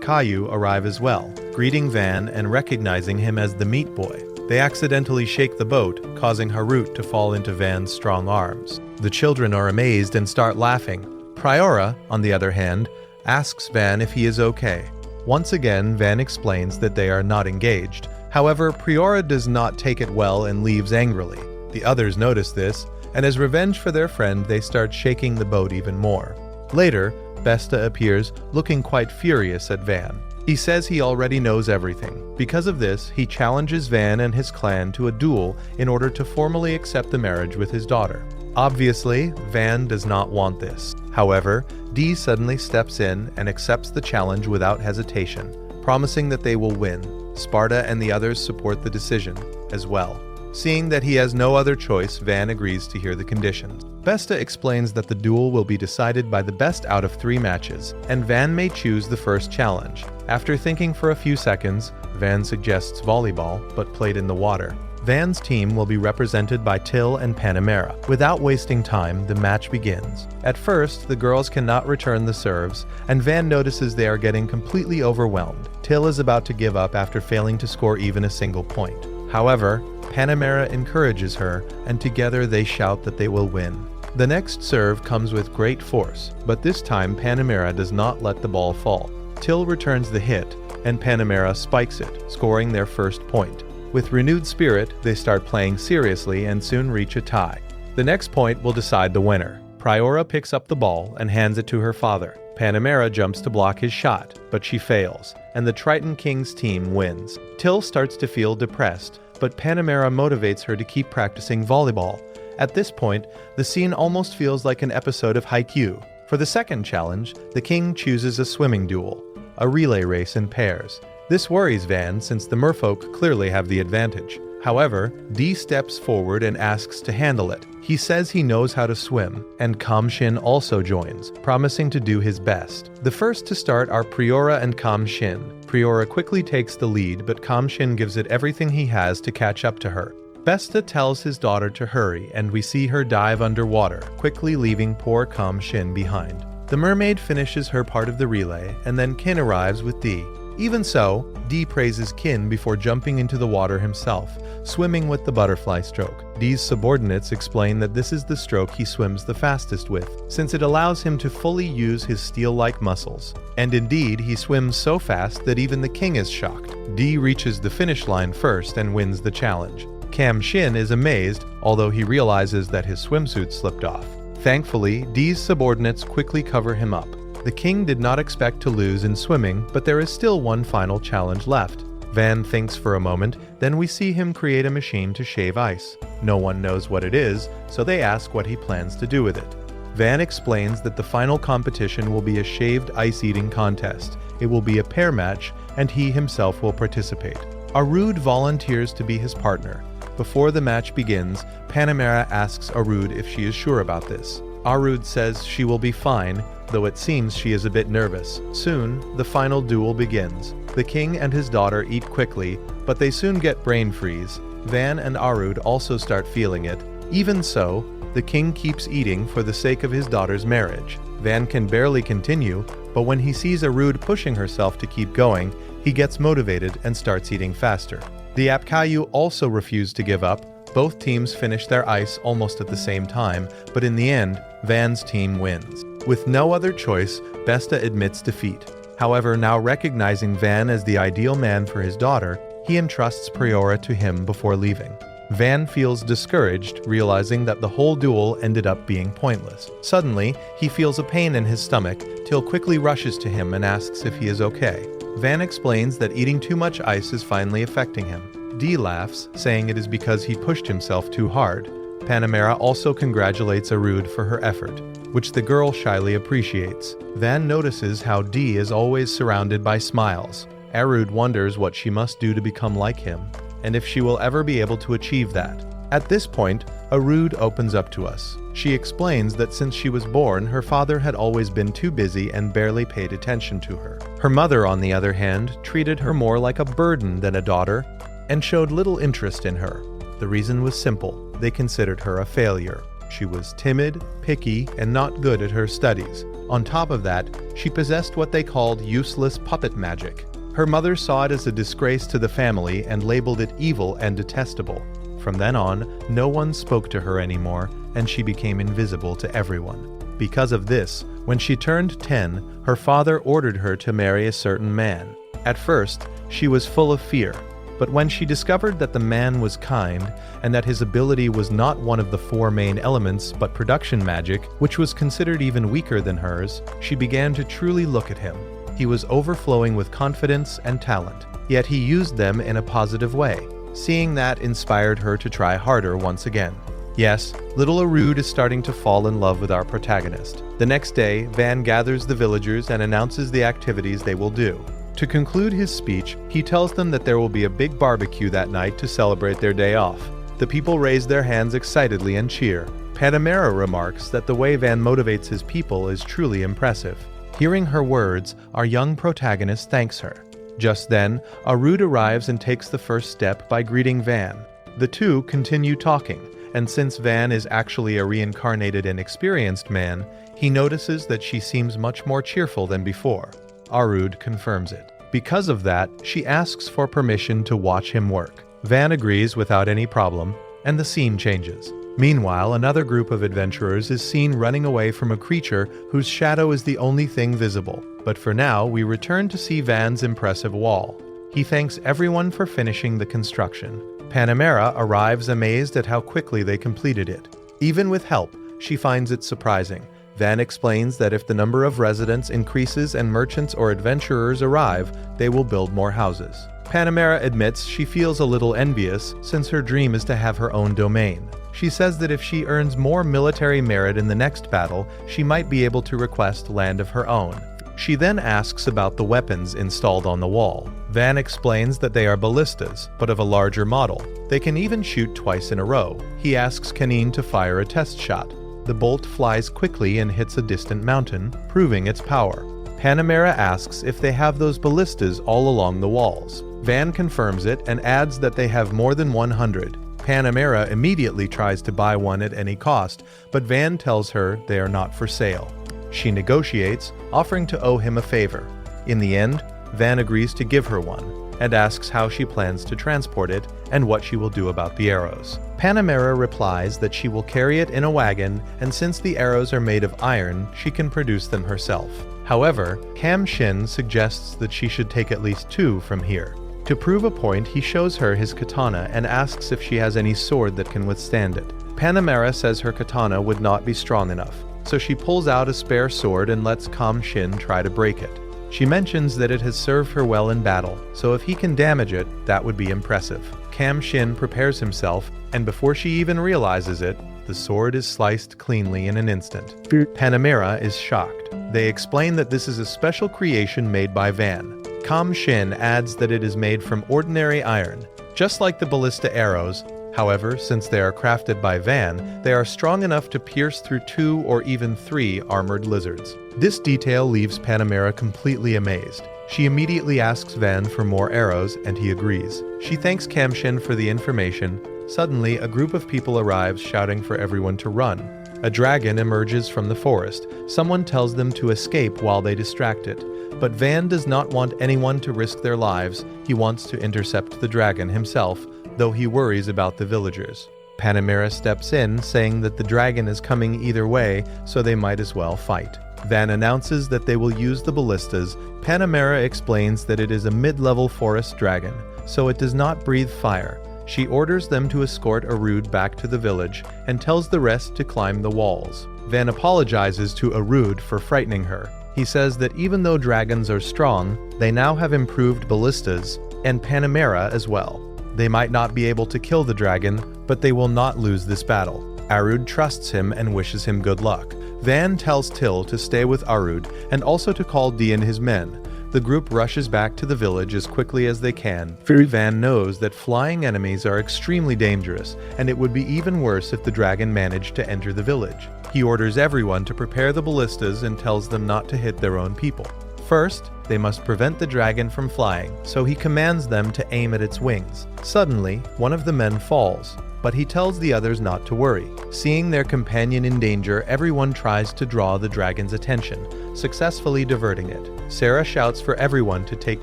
Caillou arrive as well, greeting Van and recognizing him as the meat boy. They accidentally shake the boat, causing Harut to fall into Van's strong arms. The children are amazed and start laughing. Priora, on the other hand, asks Van if he is okay. Once again, Van explains that they are not engaged. However, Priora does not take it well and leaves angrily. The others notice this, and as revenge for their friend, they start shaking the boat even more. Later, Besta appears, looking quite furious at Van. He says he already knows everything. Because of this, he challenges Van and his clan to a duel in order to formally accept the marriage with his daughter. Obviously, Van does not want this. However, Dee suddenly steps in and accepts the challenge without hesitation, promising that they will win. Sparta and the others support the decision as well. Seeing that he has no other choice, Van agrees to hear the conditions. Besta explains that the duel will be decided by the best out of 3 matches, and Van may choose the first challenge. After thinking for a few seconds, Van suggests volleyball, but played in the water. Van's team will be represented by Till and Panamera. Without wasting time, the match begins. At first, the girls cannot return the serves, and Van notices they are getting completely overwhelmed. Till is about to give up after failing to score even a single point. However, Panamera encourages her, and together they shout that they will win. The next serve comes with great force, but this time Panamera does not let the ball fall. Till returns the hit, and Panamera spikes it, scoring their first point. With renewed spirit, they start playing seriously and soon reach a tie. The next point will decide the winner. Priora picks up the ball and hands it to her father. Panamera jumps to block his shot, but she fails, and the Triton King's team wins. Till starts to feel depressed, but Panamera motivates her to keep practicing volleyball. At this point, the scene almost feels like an episode of Haikyuu. For the second challenge, the king chooses a swimming duel, a relay race in pairs. This worries Van since the merfolk clearly have the advantage. However, D steps forward and asks to handle it. He says he knows how to swim, and Kam-shin also joins, promising to do his best. The first to start are Priora and Kam-shin. Priora quickly takes the lead, but Kam-shin gives it everything he has to catch up to her. Besta tells his daughter to hurry, and we see her dive underwater, quickly leaving poor Kam-shin behind. The mermaid finishes her part of the relay, and then Kin arrives with D. Even so, D praises Kin before jumping into the water himself, swimming with the butterfly stroke. D's subordinates explain that this is the stroke he swims the fastest with, since it allows him to fully use his steel-like muscles. And indeed, he swims so fast that even the king is shocked. D reaches the finish line first and wins the challenge. Kam-shin is amazed, although he realizes that his swimsuit slipped off. Thankfully, D's subordinates quickly cover him up. The king did not expect to lose in swimming, but there is still one final challenge left. Van thinks for a moment, then we see him create a machine to shave ice. No one knows what it is, so they ask what he plans to do with it. Van explains that the final competition will be a shaved ice-eating contest. It will be a pair match, and he himself will participate. Arud volunteers to be his partner. Before the match begins, Panamera asks Arud if she is sure about this. Arud says she will be fine, though it seems she is a bit nervous. Soon, the final duel begins. The king and his daughter eat quickly, but they soon get brain freeze. Van and Arud also start feeling it. Even so, the king keeps eating for the sake of his daughter's marriage. Van can barely continue, but when he sees Arud pushing herself to keep going, he gets motivated and starts eating faster. The Apkayu also refuse to give up. Both teams finish their ice almost at the same time, but in the end, Van's team wins. With no other choice, Besta admits defeat. However, now recognizing Van as the ideal man for his daughter, he entrusts Priora to him before leaving. Van feels discouraged, realizing that the whole duel ended up being pointless. Suddenly, he feels a pain in his stomach. Till quickly rushes to him and asks if he is okay. Van explains that eating too much ice is finally affecting him. D laughs, saying it is because he pushed himself too hard. Panamera also congratulates Arud for her effort, which the girl shyly appreciates. Van notices how D is always surrounded by smiles. Arud wonders what she must do to become like him, and if she will ever be able to achieve that. At this point, Arud opens up to us. She explains that since she was born, her father had always been too busy and barely paid attention to her. Her mother, on the other hand, treated her more like a burden than a daughter, and showed little interest in her. The reason was simple. They considered her a failure. She was timid, picky, and not good at her studies. On top of that, she possessed what they called useless puppet magic. Her mother saw it as a disgrace to the family and labeled it evil and detestable. From then on, no one spoke to her anymore, and she became invisible to everyone. Because of this, when she turned 10, her father ordered her to marry a certain man. At first, she was full of fear, but when she discovered that the man was kind, and that his ability was not one of the 4 main elements but production magic, which was considered even weaker than hers, she began to truly look at him. He was overflowing with confidence and talent, yet he used them in a positive way. Seeing that inspired her to try harder once again. Yes, little Arud is starting to fall in love with our protagonist. The next day, Van gathers the villagers and announces the activities they will do. To conclude his speech, he tells them that there will be a big barbecue that night to celebrate their day off. The people raise their hands excitedly and cheer. Panamera remarks that the way Van motivates his people is truly impressive. Hearing her words, our young protagonist thanks her. Just then, Arud arrives and takes the first step by greeting Van. The two continue talking, and since Van is actually a reincarnated and experienced man, he notices that she seems much more cheerful than before. Arud confirms it. Because of that, she asks for permission to watch him work. Van agrees without any problem, and the scene changes. Meanwhile, another group of adventurers is seen running away from a creature whose shadow is the only thing visible. But for now, we return to see Van's impressive wall. He thanks everyone for finishing the construction. Panamera arrives amazed at how quickly they completed it. Even with help, she finds it surprising. Van explains that if the number of residents increases and merchants or adventurers arrive, they will build more houses. Panamera admits she feels a little envious since her dream is to have her own domain. She says that if she earns more military merit in the next battle, she might be able to request land of her own. She then asks about the weapons installed on the wall. Van explains that they are ballistas, but of a larger model. They can even shoot twice in a row. He asks Canine to fire a test shot. The bolt flies quickly and hits a distant mountain, proving its power. Panamera asks if they have those ballistas all along the walls. Van confirms it and adds that they have more than 100. Panamera immediately tries to buy one at any cost, but Van tells her they are not for sale. She negotiates, offering to owe him a favor. In the end, Van agrees to give her one, and asks how she plans to transport it and what she will do about the arrows. Panamera replies that she will carry it in a wagon, and since the arrows are made of iron, she can produce them herself. However, Cam Shin suggests that she should take at least 2 from here. To prove a point, he shows her his katana and asks if she has any sword that can withstand it. Panamera says her katana would not be strong enough, so she pulls out a spare sword and lets Cam Shin try to break it. She mentions that it has served her well in battle, so if he can damage it, that would be impressive. Cam Shin prepares himself, and before she even realizes it, the sword is sliced cleanly in an instant. Panamera is shocked. They explain that this is a special creation made by Van. Cam Shin adds that it is made from ordinary iron, just like the ballista arrows. However, since they are crafted by Van, they are strong enough to pierce through 2 or even 3 armored lizards. This detail leaves Panamera completely amazed. She immediately asks Van for more arrows, and he agrees. She thanks Cam Shin for the information. Suddenly, a group of people arrives shouting for everyone to run. A dragon emerges from the forest. Someone tells them to escape while they distract it. But Van does not want anyone to risk their lives. He wants to intercept the dragon himself, though he worries about the villagers. Panamera steps in, saying that the dragon is coming either way, so they might as well fight. Van announces that they will use the ballistas. Panamera explains that it is a mid-level forest dragon, so it does not breathe fire. She orders them to escort Arud back to the village and tells the rest to climb the walls. Van apologizes to Arud for frightening her. He says that even though dragons are strong, they now have improved ballistas, and Panamera as well. They might not be able to kill the dragon, but they will not lose this battle. Arud trusts him and wishes him good luck. Van tells Till to stay with Arud and also to call D and his men. The group rushes back to the village as quickly as they can. Van knows that flying enemies are extremely dangerous, and it would be even worse if the dragon managed to enter the village. He orders everyone to prepare the ballistas and tells them not to hit their own people. First, they must prevent the dragon from flying, so he commands them to aim at its wings. Suddenly, one of the men falls, but he tells the others not to worry. Seeing their companion in danger, everyone tries to draw the dragon's attention, successfully diverting it. Sarah shouts for everyone to take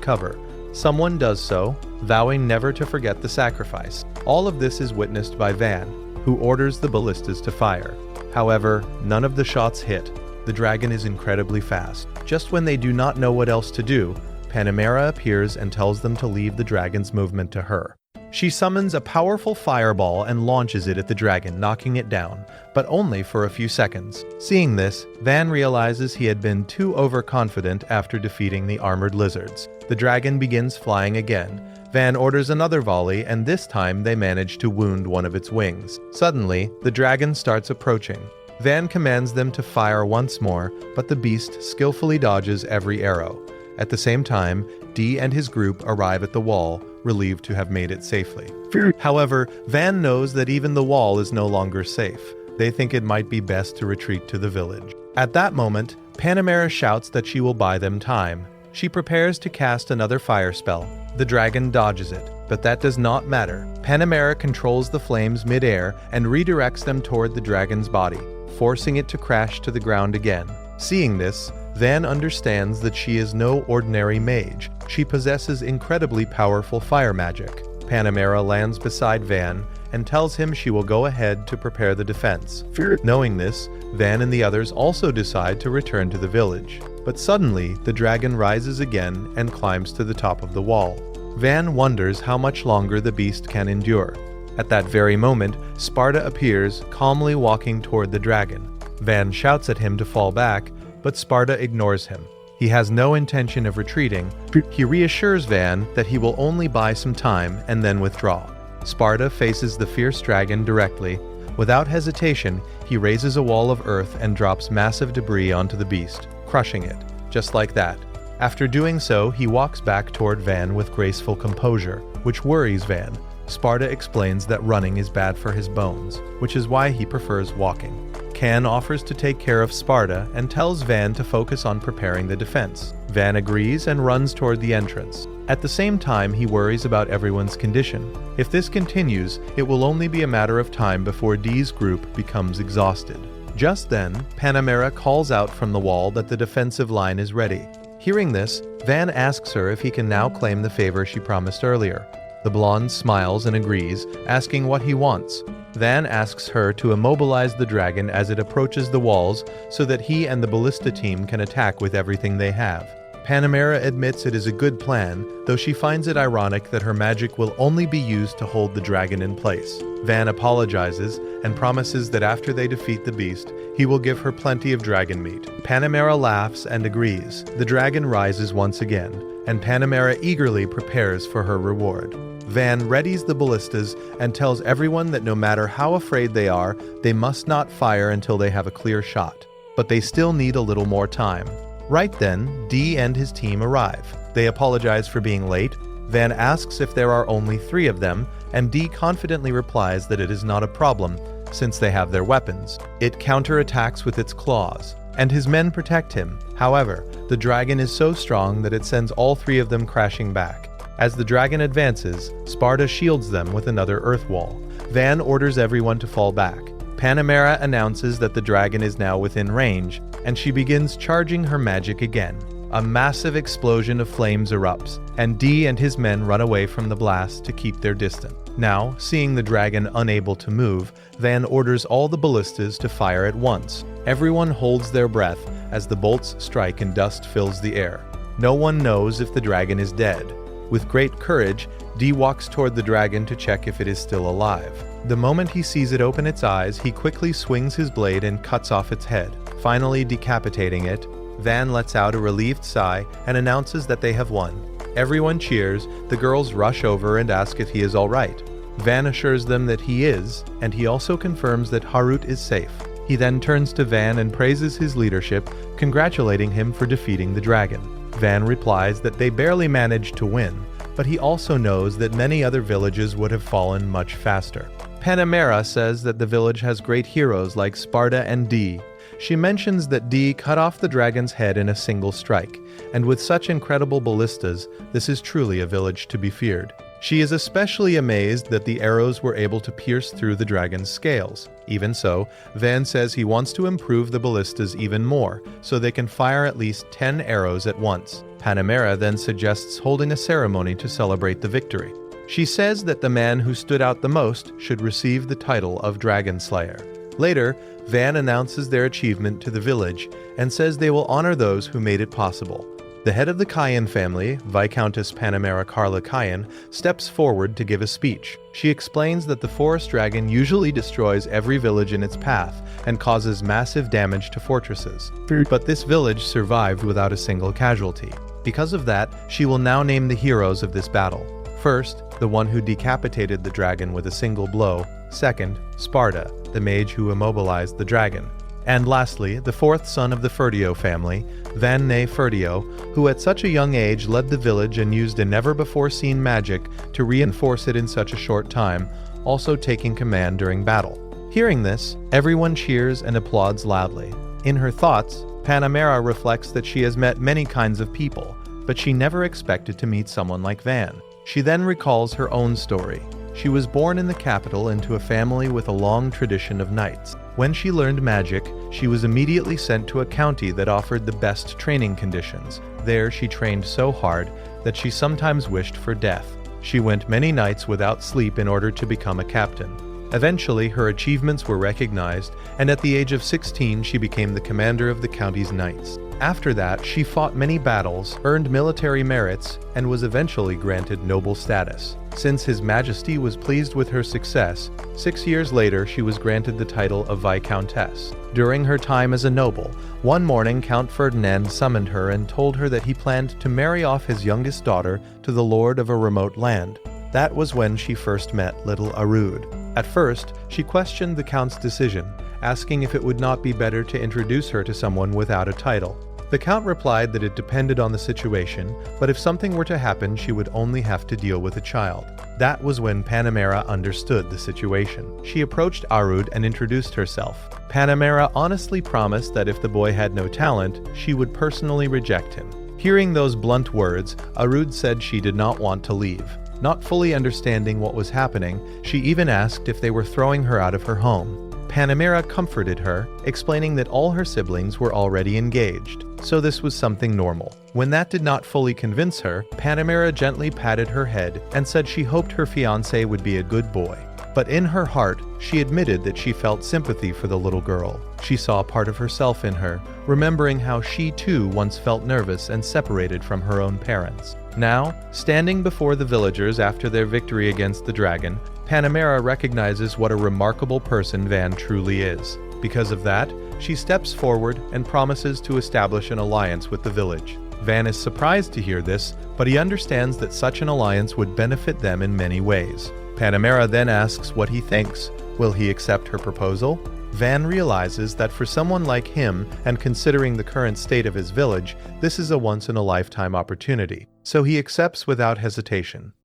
cover. Someone does so, vowing never to forget the sacrifice. All of this is witnessed by Van, who orders the ballistas to fire. However, none of the shots hit. The dragon is incredibly fast. Just when they do not know what else to do, Panamera appears and tells them to leave the dragon's movement to her. She summons a powerful fireball and launches it at the dragon, knocking it down, but only for a few seconds. Seeing this, Van realizes he had been too overconfident after defeating the armored lizards. The dragon begins flying again. Van orders another volley, and this time they manage to wound one of its wings. Suddenly, the dragon starts approaching. Van commands them to fire once more, but the beast skillfully dodges every arrow. At the same time, D and his group arrive at the wall, relieved to have made it safely. However, Van knows that even the wall is no longer safe. They think it might be best to retreat to the village. At that moment, Panamera shouts that she will buy them time. She prepares to cast another fire spell. The dragon dodges it, but that does not matter. Panamera controls the flames mid-air and redirects them toward the dragon's body, forcing it to crash to the ground again. Seeing this, Van understands that she is no ordinary mage. She possesses incredibly powerful fire magic. Panamera lands beside Van and tells him she will go ahead to prepare the defense. Knowing this, Van and the others also decide to return to the village. But suddenly, the dragon rises again and climbs to the top of the wall. Van wonders how much longer the beast can endure. At that very moment, Sparta appears, calmly walking toward the dragon. Van shouts at him to fall back, but Sparta ignores him. He has no intention of retreating. He reassures Van that he will only buy some time and then withdraw. Sparta faces the fierce dragon directly. Without hesitation, he raises a wall of earth and drops massive debris onto the beast, crushing it. Just like that, After doing so, he walks back toward Van with graceful composure, which worries Van. Sparta explains that running is bad for his bones, which is why he prefers walking. Can offers to take care of Sparta and tells Van to focus on preparing the defense. Van agrees and runs toward the entrance. At the same time, he worries about everyone's condition. If this continues, it will only be a matter of time before Dee's group becomes exhausted. Just then, Panamera calls out from the wall that the defensive line is ready. Hearing this, Van asks her if he can now claim the favor she promised earlier. The blonde smiles and agrees, asking what he wants. Van asks her to immobilize the dragon as it approaches the walls so that he and the ballista team can attack with everything they have. Panamera admits it is a good plan, though she finds it ironic that her magic will only be used to hold the dragon in place. Van apologizes and promises that after they defeat the beast, he will give her plenty of dragon meat. Panamera laughs and agrees. The dragon rises once again, and Panamera eagerly prepares for her reward. Van readies the ballistas and tells everyone that no matter how afraid they are, they must not fire until they have a clear shot. But they still need a little more time. Right then, Dee and his team arrive. They apologize for being late. Van asks if there are only 3 of them, and Dee confidently replies that it is not a problem, since they have their weapons. It counterattacks with its claws, and his men protect him. However, the dragon is so strong that it sends all 3 of them crashing back. As the dragon advances, Sparta shields them with another earth wall. Van orders everyone to fall back. Panamera announces that the dragon is now within range, and she begins charging her magic again. A massive explosion of flames erupts, and Dee and his men run away from the blast to keep their distance. Now, seeing the dragon unable to move, Van orders all the ballistas to fire at once. Everyone holds their breath as the bolts strike and dust fills the air. No one knows if the dragon is dead. With great courage, Dee walks toward the dragon to check if it is still alive. The moment he sees it open its eyes, he quickly swings his blade and cuts off its head, finally decapitating it. Van lets out a relieved sigh and announces that they have won. Everyone cheers, the girls rush over and ask if he is all right. Van assures them that he is, and he also confirms that Harut is safe. He then turns to Van and praises his leadership, congratulating him for defeating the dragon. Van replies that they barely managed to win, but he also knows that many other villages would have fallen much faster. Panamera says that the village has great heroes like Sparta and Dee. She mentions that Dee cut off the dragon's head in a single strike, and with such incredible ballistas, this is truly a village to be feared. She is especially amazed that the arrows were able to pierce through the dragon's scales. Even so, Van says he wants to improve the ballistas even more, so they can fire at least 10 arrows at once. Panamera then suggests holding a ceremony to celebrate the victory. She says that the man who stood out the most should receive the title of Dragon Slayer. Later, Van announces their achievement to the village and says they will honor those who made it possible. The head of the Cayenne family, Viscountess Panamera Carla Cayenne, steps forward to give a speech. She explains that the forest dragon usually destroys every village in its path and causes massive damage to fortresses. But this village survived without a single casualty. Because of that, she will now name the heroes of this battle. First, the one who decapitated the dragon with a single blow. Second, Sparta, the mage who immobilized the dragon. And lastly, the 4th son of the Ferdio family, Van Ne Ferdio, who at such a young age led the village and used a never-before-seen magic to reinforce it in such a short time, also taking command during battle. Hearing this, everyone cheers and applauds loudly. In her thoughts, Panamera reflects that she has met many kinds of people, but she never expected to meet someone like Van. She then recalls her own story. She was born in the capital into a family with a long tradition of knights. When she learned magic, she was immediately sent to a county that offered the best training conditions. There she trained so hard that she sometimes wished for death. She went many nights without sleep in order to become a captain. Eventually, her achievements were recognized, and at the age of 16 she became the commander of the county's knights. After that, she fought many battles, earned military merits, and was eventually granted noble status. Since His Majesty was pleased with her success, 6 years later she was granted the title of Viscountess. During her time as a noble, one morning Count Ferdinand summoned her and told her that he planned to marry off his youngest daughter to the lord of a remote land. That was when she first met little Arud. At first, she questioned the Count's decision, asking if it would not be better to introduce her to someone without a title. The Count replied that it depended on the situation, but if something were to happen, she would only have to deal with a child. That was when Panamera understood the situation. She approached Arud and introduced herself. Panamera honestly promised that if the boy had no talent, she would personally reject him. Hearing those blunt words, Arud said she did not want to leave. Not fully understanding what was happening, she even asked if they were throwing her out of her home. Panamera comforted her, explaining that all her siblings were already engaged, so this was something normal. When that did not fully convince her, Panamera gently patted her head and said she hoped her fiancé would be a good boy. But in her heart, she admitted that she felt sympathy for the little girl. She saw a part of herself in her, remembering how she too once felt nervous and separated from her own parents. Now, standing before the villagers after their victory against the dragon, Panamera recognizes what a remarkable person Van truly is. Because of that, she steps forward and promises to establish an alliance with the village. Van is surprised to hear this, but he understands that such an alliance would benefit them in many ways. Panamera then asks what he thinks. Will he accept her proposal? Van realizes that for someone like him, and considering the current state of his village, this is a once-in-a-lifetime opportunity, so he accepts without hesitation.